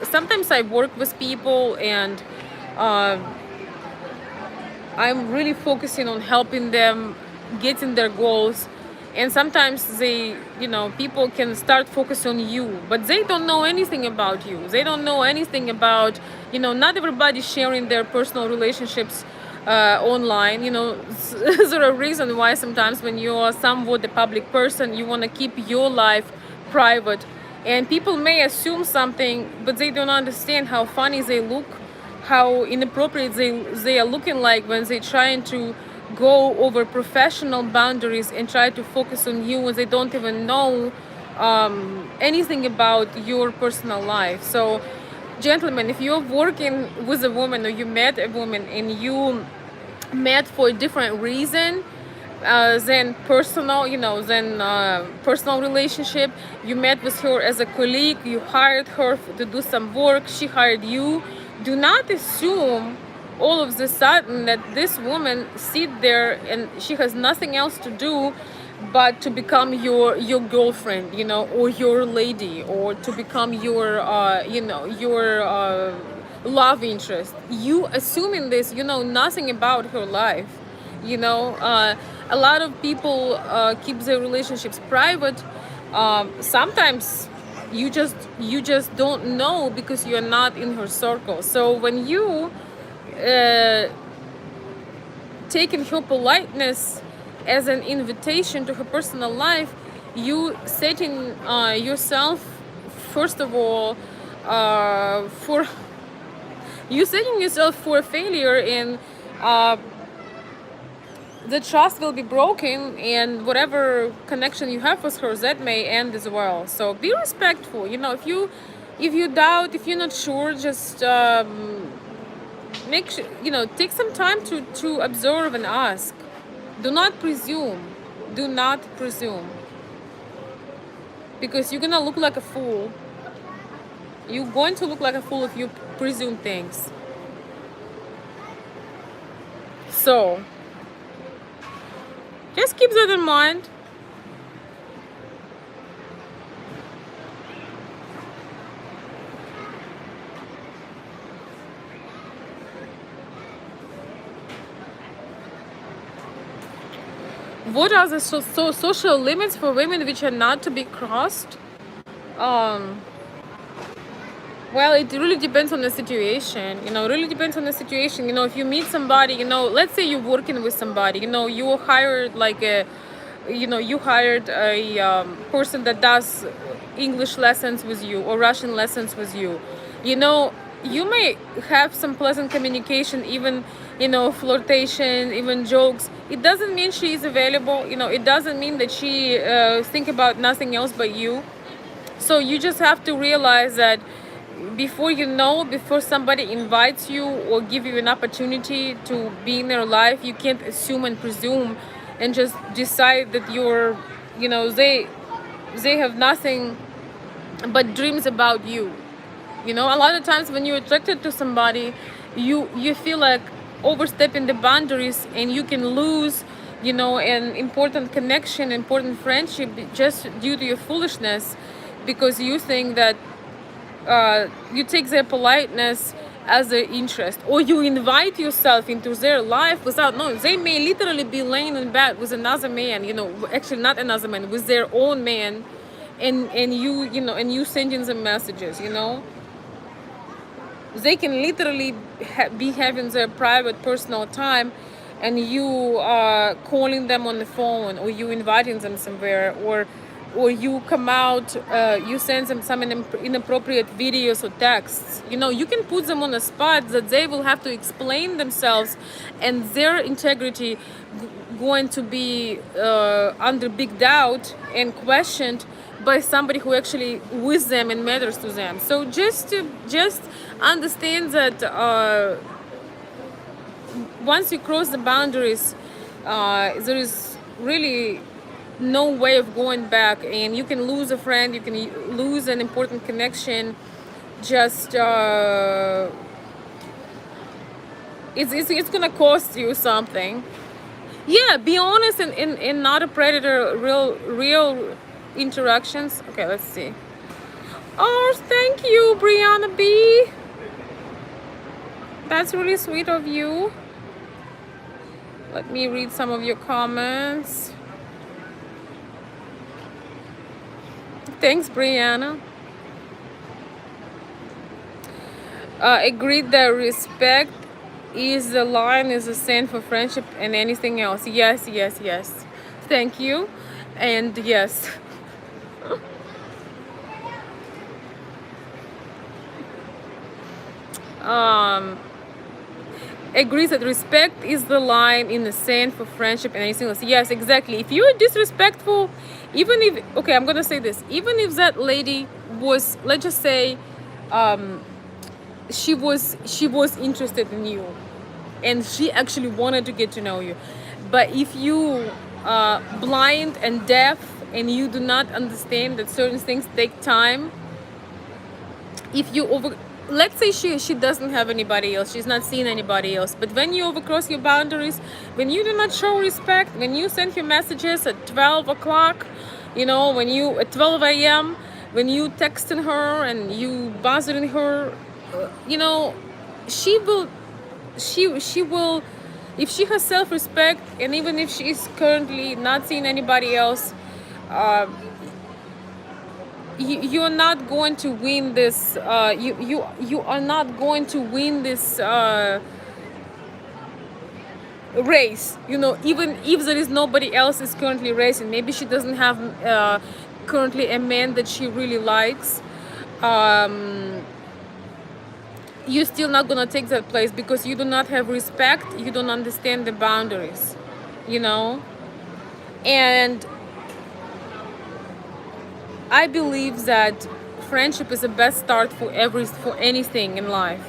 Sometimes I work with people, and I'm really focusing on helping them getting their goals. And sometimes people can start focusing on you, but they don't know anything about you. They don't know anything about, not everybody sharing their personal relationships online. There are reasons why sometimes when you are somewhat a public person, you want to keep your life private. And people may assume something, but they don't understand how funny they look, how inappropriate they are looking like when they're trying to go over professional boundaries and try to focus on you when they don't even know anything about your personal life. So, gentlemen, if you're working with a woman, or you met a woman and you met for a different reason than personal, personal relationship, you met with her as a colleague, you hired her to do some work, she hired you, do not assume all of the sudden that this woman sit there and she has nothing else to do but to become your girlfriend, you know, or your lady, or to become your you know, your love interest. You assuming this, you know nothing about her life, you know. A lot of people keep their relationships private. Sometimes you just don't know because you're not in her circle. So when you uh, taking her politeness as an invitation to her personal life, you setting yourself, first of all, for you setting yourself for a failure, and uh, the trust will be broken, and whatever connection you have with her, that may end as well. So be respectful, you know. If you doubt, if you're not sure, just make sure, you know, take some time to observe and ask. Do not presume. Do not presume, because you're gonna look like a fool. You're going to look like a fool if you presume things. So just keep that in mind. What are the social limits for women which are not to be crossed? Um, well, it really depends on the situation. You know, it really depends on the situation. You know, if you meet somebody, you know, let's say you're working with somebody, you know, you hired like a, you know, you hired a person that does English lessons with you or Russian lessons with you. You know, you may have some pleasant communication, even, you know, flirtation, even jokes. It doesn't mean she is available. You know, it doesn't mean that she think about nothing else but you. So you just have to realize that before, you know, before somebody invites you or give you an opportunity to be in their life, you can't assume and presume and just decide that you're, you know, they have nothing but dreams about you. You know, a lot of times when you're attracted to somebody, you feel like overstepping the boundaries, and you can lose, you know, an important connection, important friendship, just due to your foolishness, because you think that you take their politeness as their interest, or you invite yourself into their life without knowing. They may literally be laying in bed with another man, you know, actually not another man, with their own man, and you know, and you sending them messages, you know. They can literally be having their private personal time, and you are calling them on the phone, or you inviting them somewhere, or you come out, you send them some inappropriate videos or texts. You know, you can put them on a spot that they will have to explain themselves, and their integrity going to be under big doubt and questioned by somebody who actually with them and matters to them. So just understand that once you cross the boundaries, there is really no way of going back, and you can lose a friend, you can lose an important connection. Just it's gonna cost you something. Yeah, be honest, and not a predator. Real interactions. Okay, let's see. Oh, thank you, Brianna B. That's really sweet of you. Let me read some of your comments. Thanks, Brianna. Agreed that respect is the line, is the same for friendship and anything else. Yes, yes, yes. Thank you. And yes. Agrees that respect is the line in the sand for friendship and anything else. Yes, exactly. If you're disrespectful, even if, okay, I'm gonna say this, even if that lady was, let's just say, she was interested in you, and she actually wanted to get to know you, but if you blind and deaf, and you do not understand that certain things take time, if you let's say she doesn't have anybody else, she's not seeing anybody else, but when you overcross your boundaries, when you do not show respect, when you send your messages at 12 o'clock, when you at 12 a.m., when you texting her and you bothering her, you know she will she will, if she has self-respect, and even if she is currently not seeing anybody else, uh, you're not going to win this, you are not going to win this race, even if there is nobody else is currently racing. Maybe she doesn't have currently a man that she really likes. You're still not gonna take that place because you do not have respect, you don't understand the boundaries, and I believe that friendship is the best start for anything in life.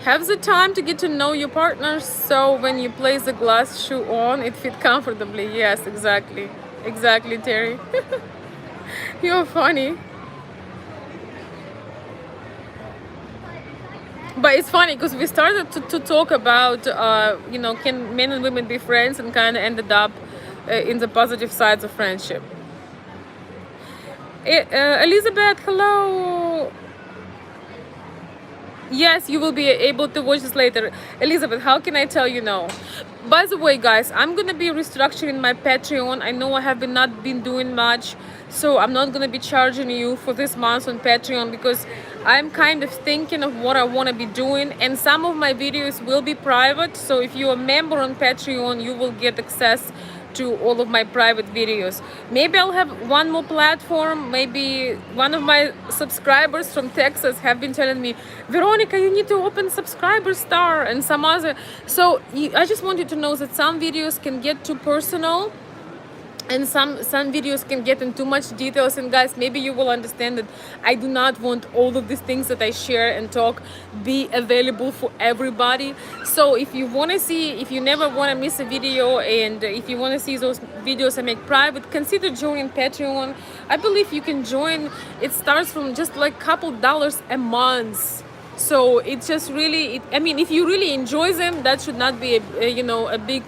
Have the time to get to know your partner, so when you place the glass shoe on, it fit comfortably. Yes, exactly, Terry. You're funny. But it's funny because we started to talk about, can men and women be friends, and kind of ended up in the positive sides of friendship. Elizabeth, hello. Yes, you will be able to watch this later. Elizabeth, how can I tell you no? By the way, guys, I'm gonna be restructuring my Patreon. I know I have not been doing much, so I'm not gonna be charging you for this month on Patreon, because I'm kind of thinking of what I want to be doing, and some of my videos will be private. So if you're a member on Patreon, you will get access to all of my private videos. Maybe I'll have one more platform. Maybe one of my subscribers from Texas have been telling me, Veronica, you need to open subscriber star and some other. So I just want you to know that some videos can get too personal, and some videos can get in too much details. And guys, maybe you will understand that I do not want all of these things that I share and talk be available for everybody. So if you want to see, if you never want to miss a video, and if you want to see those videos I make private, consider joining Patreon. I believe you can join. It starts from just like couple dollars a month. So it's just really, I mean, if you really enjoy them, that should not be a big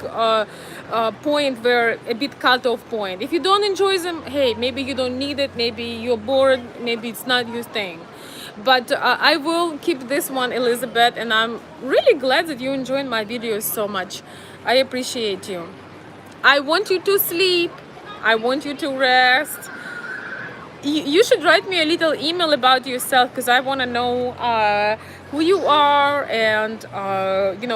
point, where a bit cut-off point. If you don't enjoy them, hey, maybe you don't need it, maybe you're bored, maybe it's not your thing. But I will keep this one, Elizabeth, and I'm really glad that you enjoyed my videos so much. I appreciate you. I want you to sleep, I want you to rest. You should write me a little email about yourself, because I want to know who you are, and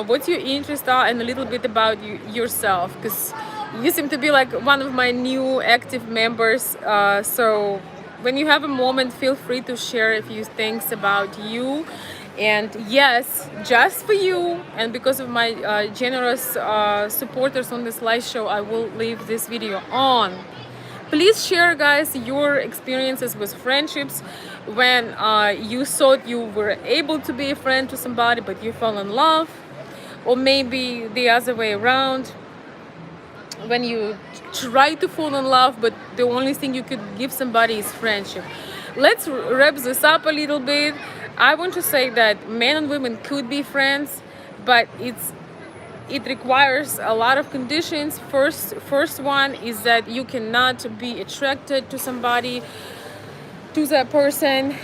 what your interests are, and a little bit about yourself, because you seem to be like one of my new active members. So when you have a moment, feel free to share a few things about you. And yes, just for you and because of my generous supporters on this live show, I will leave this video on. Please share, guys, your experiences with friendships, when you thought you were able to be a friend to somebody but you fell in love, or maybe the other way around, when you try to fall in love but the only thing you could give somebody is friendship. Let's wrap this up a little bit. I want to say that men and women could be friends, but it requires a lot of conditions. First one is that you cannot be attracted to somebody, to that person.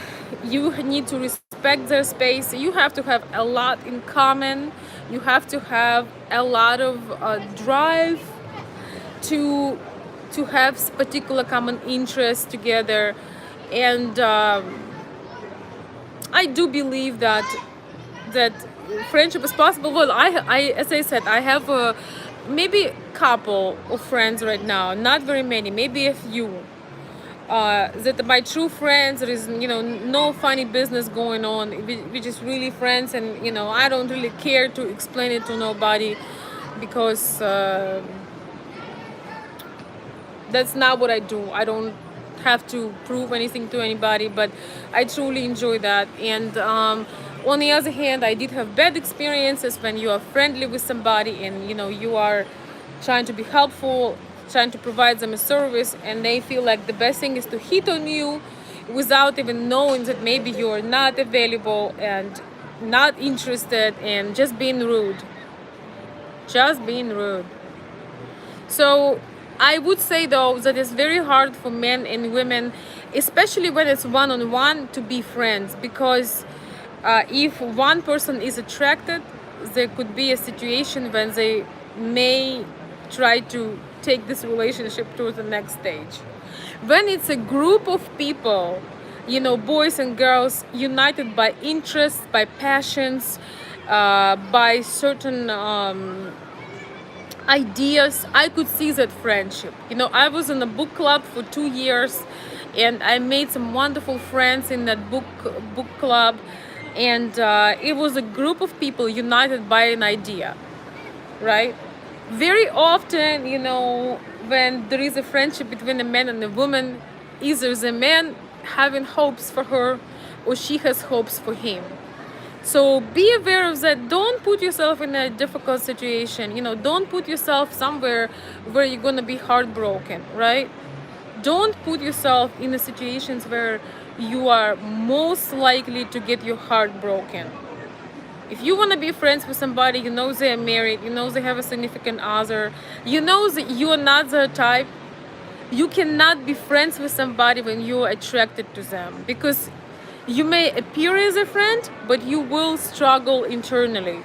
You need to respect their space. You have to have a lot in common. You have to have a lot of drive to have particular common interests together. And I do believe that friendship is possible. Well, I as I said, I have maybe a couple of friends right now, not very many, maybe a few. That my true friends, there is no funny business going on. We just really friends, and I don't really care to explain it to nobody, because that's not what I do. I don't have to prove anything to anybody, but I truly enjoy that. And On the other hand, I did have bad experiences when you are friendly with somebody and you are trying to be helpful, trying to provide them a service, and they feel like the best thing is to hit on you without even knowing that maybe you're not available and not interested, and just being rude. Just being rude. So I would say though that it's very hard for men and women, especially when it's one-on-one, to be friends, because if one person is attracted, there could be a situation when they may try to take this relationship to the next stage. When it's a group of people, boys and girls united by interests, by passions, by certain ideas, I could see that friendship. I was in a book club for 2 years, and I made some wonderful friends in that book club, and it was a group of people united by an idea, right? Very often, when there is a friendship between a man and a woman, either the man having hopes for her or she has hopes for him. So be aware of that. Don't put yourself in a difficult situation. Don't put yourself somewhere where you're gonna be heartbroken, right? Don't put yourself in the situations where you are most likely to get your heart broken. If you want to be friends with somebody, they're married, they have a significant other, that you are not their type, you cannot be friends with somebody when you're attracted to them, because you may appear as a friend, but you will struggle internally.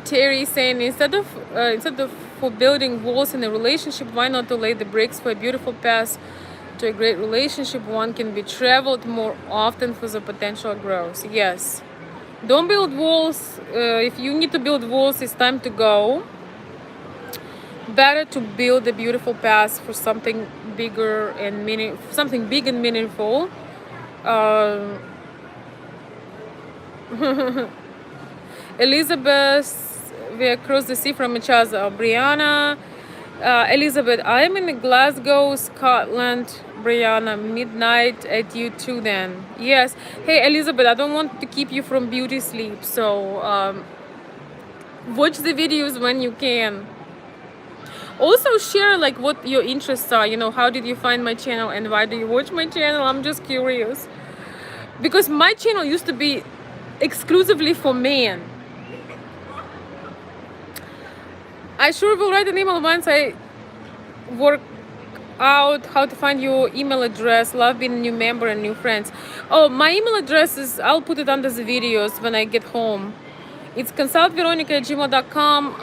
Terry saying, instead of for building walls in a relationship, why not to lay the bricks for a beautiful path to a great relationship? One can be traveled more often for the potential growth. Yes, don't build walls. If you need to build walls, it's time to go. Better to build a beautiful path for something bigger and something big and meaningful. Elizabeth, we across the sea from each other. Brianna, Elizabeth, I am in Glasgow, Scotland. Brianna, midnight at you too then. Yes. Hey, Elizabeth, I don't want to keep you from beauty sleep, so watch the videos when you can. Also share like what your interests are. How did you find my channel and why do you watch my channel? I'm just curious. Because my channel used to be exclusively for men. I sure will write an email once I work out how to find your email address. Love being a new member and new friends. Oh, my email address is, I'll put it under the videos when I get home. It's consultveronica@gmail.com.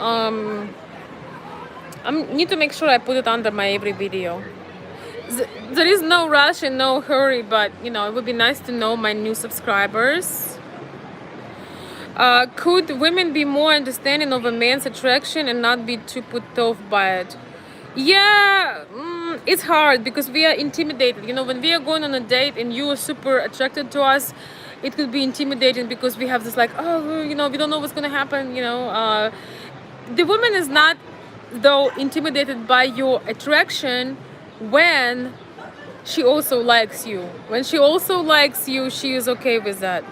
I need to make sure I put it under my every video. There is no rush and no hurry, but it would be nice to know my new subscribers. Could women be more understanding of a man's attraction and not be too put off by it? Yeah, it's hard because we are intimidated. When we are going on a date and you are super attracted to us, it could be intimidating because we have this like, oh, we don't know what's gonna happen. The woman is not though intimidated by your attraction when she also likes you. When she also likes you, she is okay with that.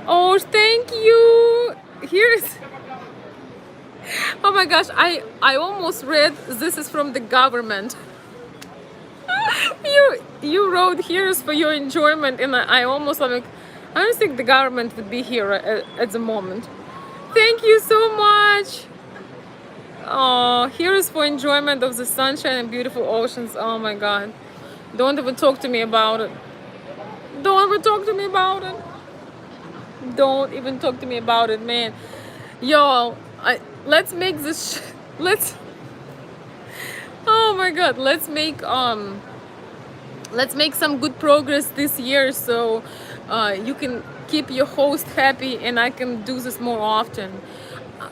Oh, thank you. Here's, oh my gosh, I almost read this is from the government. You wrote here's for your enjoyment, and I almost like, I don't think the government would be here at the moment. Thank you so much. Oh, here is for enjoyment of the sunshine and beautiful oceans. Oh my God. Don't even talk to me about it. Don't even talk to me about it. Don't even talk to me about it, man. Yo, let's make this oh my God, let's make some good progress this year, so you can keep your host happy and I can do this more often.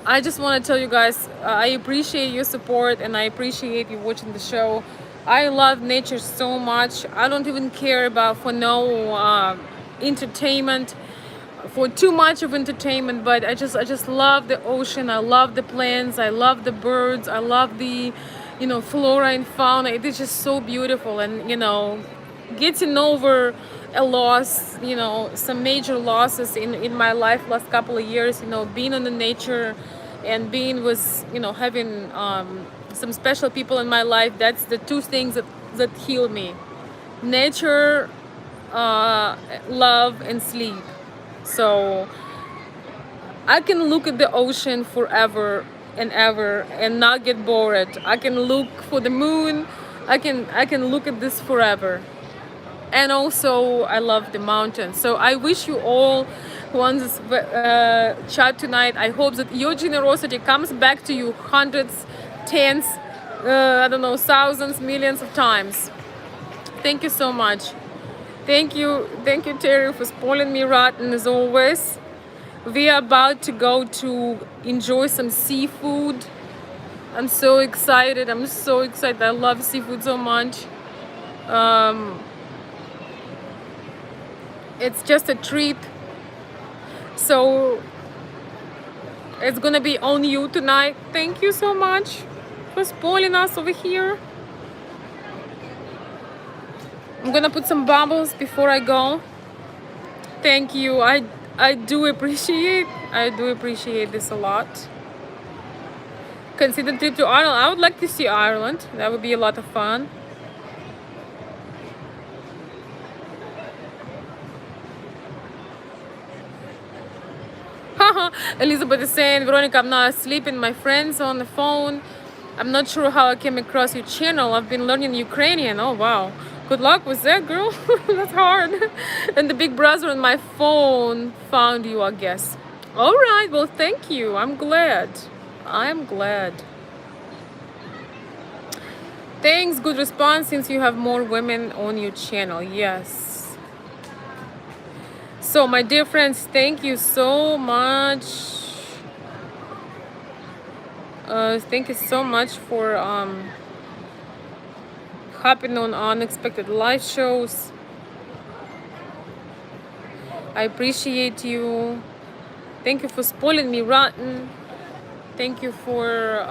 I just want to tell you guys, I appreciate your support and I appreciate you watching the show. I love nature so much. I don't even care about for no entertainment, for too much of entertainment. But I just love the ocean. I love the plants. I love the birds. I love the, flora and fauna. It is just so beautiful. And getting over a loss, some major losses in my life last couple of years. Being in the nature, and being with, having some special people in my life. That's the two things that heal me: nature, love, and sleep. So I can look at the ocean forever and ever and not get bored. I can look for the moon. I can look at this forever. And also I love the mountains. So I wish you all who on this chat tonight, I hope that your generosity comes back to you hundreds, tens, I don't know, thousands, millions of times. Thank you so much. Thank you, Terry, for spoiling me rotten as always. We are about to go to enjoy some seafood. I'm so excited. I love seafood so much. It's just a treat. So it's gonna be on you tonight. Thank you so much for spoiling us over here. I'm gonna put some bubbles before I go. Thank you. I do appreciate this a lot. Consider trip to Ireland. I would like to see Ireland. That would be a lot of fun. Elizabeth is saying, Veronica, I'm not sleeping. My friends on the phone. I'm not sure how I came across your channel. I've been learning Ukrainian. Oh, wow. Good luck with that, girl. That's hard. And the big brother on my phone found you, I guess. All right. Well, thank you. I'm glad. Thanks. Good response since you have more women on your channel. Yes. So, my dear friends, thank you so much. Thank you so much for hopping on unexpected live shows. I appreciate you. Thank you for spoiling me rotten. Thank you for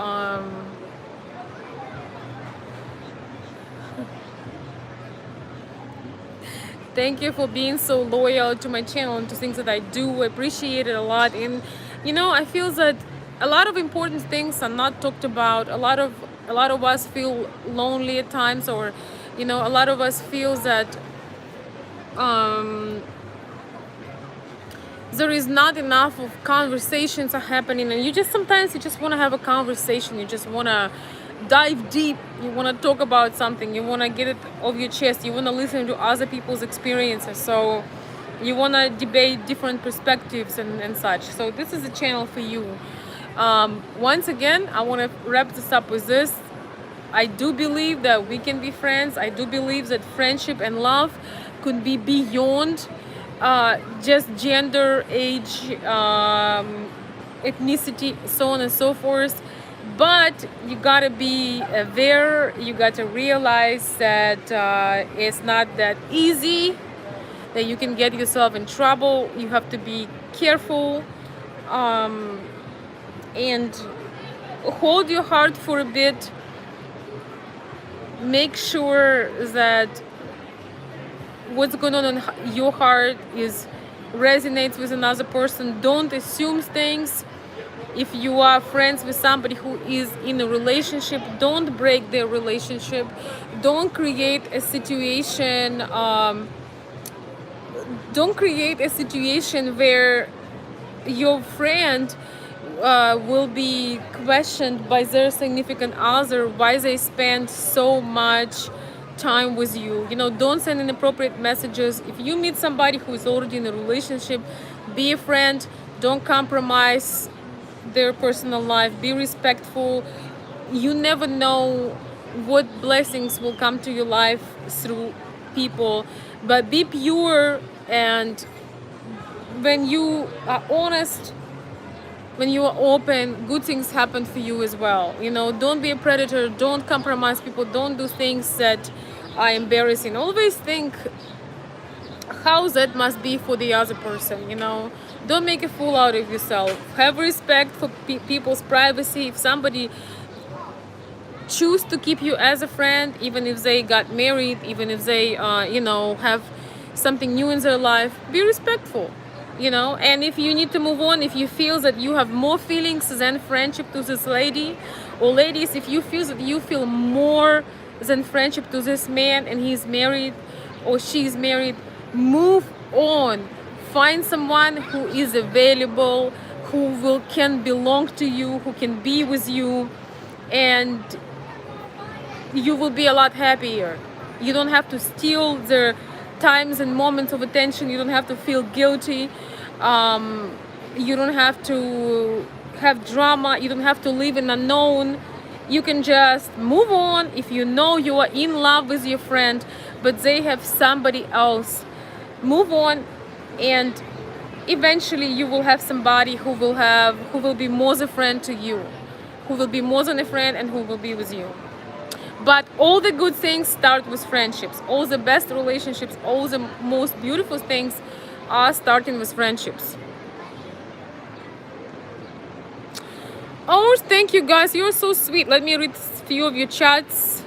thank you for being so loyal to my channel and to things that I do. I appreciate it a lot. And I feel that a lot of important things are not talked about. A lot of us feel lonely at times, or a lot of us feel that there is not enough of conversations are happening, and sometimes you just want to have a conversation. You just want to dive deep. You want to talk about something. You want to get it off your chest. You want to listen to other people's experiences. So you want to debate different perspectives and such. So this is a channel for you. Once again, I want to wrap this up with this. I do believe that we can be friends. I do believe that friendship and love could be beyond just gender, age, ethnicity, so on and so forth. But you gotta be aware. You gotta realize that it's not that easy, that you can get yourself in trouble. You have to be careful and hold your heart for a bit. Make sure that what's going on in your heart resonates with another person. Don't assume things. If you are friends with somebody who is in a relationship, don't break their relationship. Don't create a situation. Don't create a situation where your friend will be questioned by their significant other why they spend so much time with you. Don't send inappropriate messages. If you meet somebody who is already in a relationship, be a friend. Don't compromise their personal life. Be respectful. You never know what blessings will come to your life through people, but be pure. And when you are honest when you are open, good things happen for you as well. You know, don't be a predator, don't compromise people, don't do things that are embarrassing. Always think how that must be for the other person, you know. Don't make a fool out of yourself. Have respect for people's privacy. If somebody choose to keep you as a friend, even if they got married, even if they you know, have something new in their life, be respectful, you know. And if you need to move on, if you feel that you have more feelings than friendship to this lady, or ladies, if you feel that you feel more than friendship to this man and he's married or she's married, move on. Find someone who is available, who will can belong to you, who can be with you, and you will be a lot happier. You don't have to steal their times and moments of attention. You don't have to feel guilty. You don't have to have drama. You don't have to live in unknown. You can just move on. If you know you are in love with your friend, but they have somebody else, move on, and eventually you will have somebody who will be more than a friend to you, who will be more than a friend, and who will be with you. But all the good things start with friendships. All the best relationships, all the most beautiful things are starting with friendships. Oh, thank you guys. You're so sweet. Let me read a few of your chats.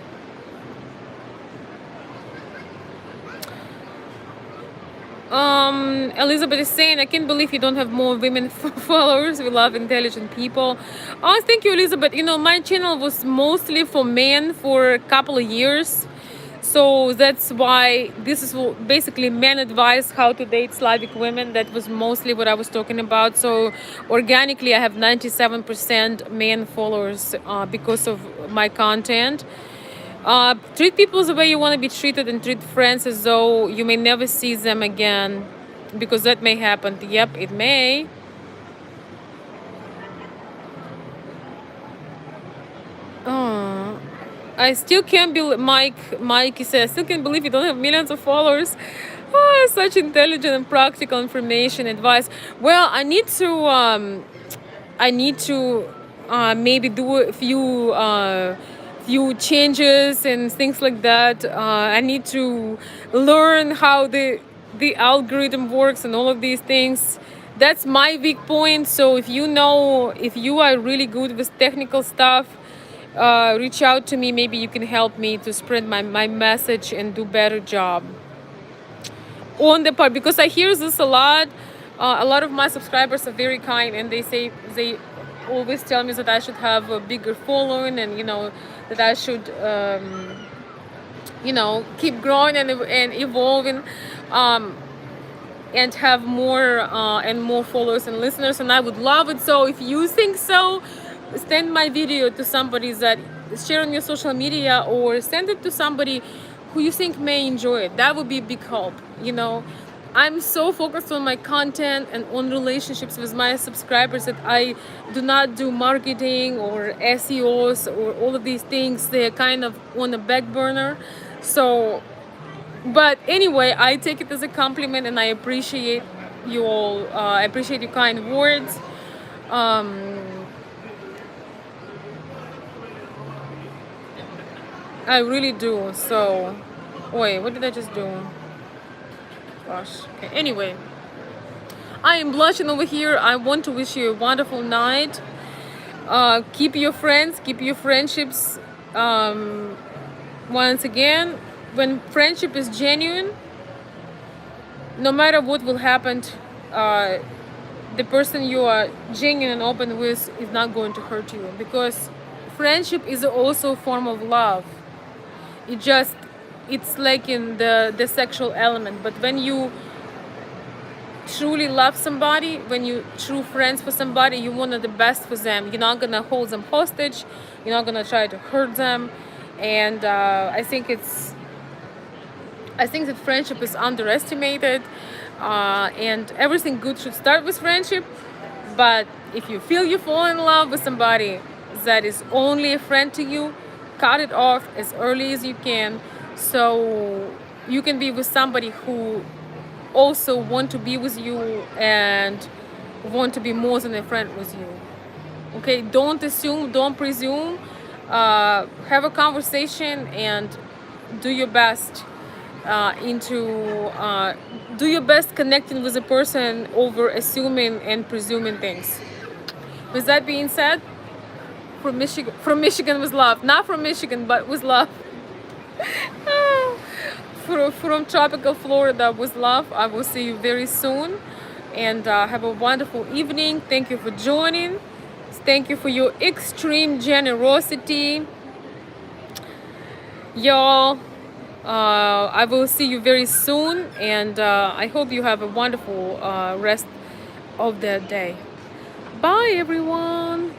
Elizabeth is saying, I can't believe you don't have more women followers. We love intelligent people. Oh, thank you, Elizabeth. You know, my channel was mostly for men for a couple of years. So that's why this is basically men advice how to date Slavic women. That was mostly what I was talking about. So organically, I have 97% men followers because of my content. Treat people the way you want to be treated, and treat friends as though you may never see them again, because that may happen. Yep, it may. Oh, I still can't believe, Mike says, I still can't believe you don't have millions of followers. Oh, such intelligent and practical information, advice. Well, I need to maybe do a few changes and things like that. I need to learn how the algorithm works and all of these things. That's my weak point. So if you know, if you are really good with technical stuff, reach out to me. Maybe you can help me to spread my message and do better job on the part, because I hear this a lot. A lot of my subscribers are very kind, and they say, they always tell me that I should have a bigger following, and you know, that I should you know, keep growing and evolving, and have more and more followers and listeners, and I would love it. So if you think so, send my video to somebody that share on your social media, or send it to somebody who you think may enjoy it. That would be a big help, you know. I'm so focused on my content and on relationships with my subscribers that I do not do marketing or SEOs or all of these things. They're kind of on the back burner. So, but anyway, I take it as a compliment, and I appreciate you all. I appreciate your kind words. I really do. So, wait, what did I just do? Gosh. Okay. Anyway, I am blushing over here. I want to wish you a wonderful night. Keep your friends, keep your friendships. Once again, when friendship is genuine, no matter what will happen, the person you are genuine and open with is not going to hurt you, because friendship is also a form of love. It's like in the sexual element. But when you truly love somebody, when you true friends for somebody, you want the best for them. You're not gonna hold them hostage. You're not gonna try to hurt them. And I think that friendship is underestimated, and everything good should start with friendship. But if you feel you fall in love with somebody that is only a friend to you, cut it off as early as you can, so you can be with somebody who also want to be with you, and want to be more than a friend with you. Okay, don't assume, don't presume. Have a conversation and do your best into do your best connecting with a person over assuming and presuming things. With that being said, from Michigan with love, not from Michigan, but with love. From tropical Florida with love. I will see you very soon, and have a wonderful evening. Thank you for joining. Thank you for your extreme generosity, y'all. I will see you very soon, and I hope you have a wonderful rest of the day. Bye, everyone.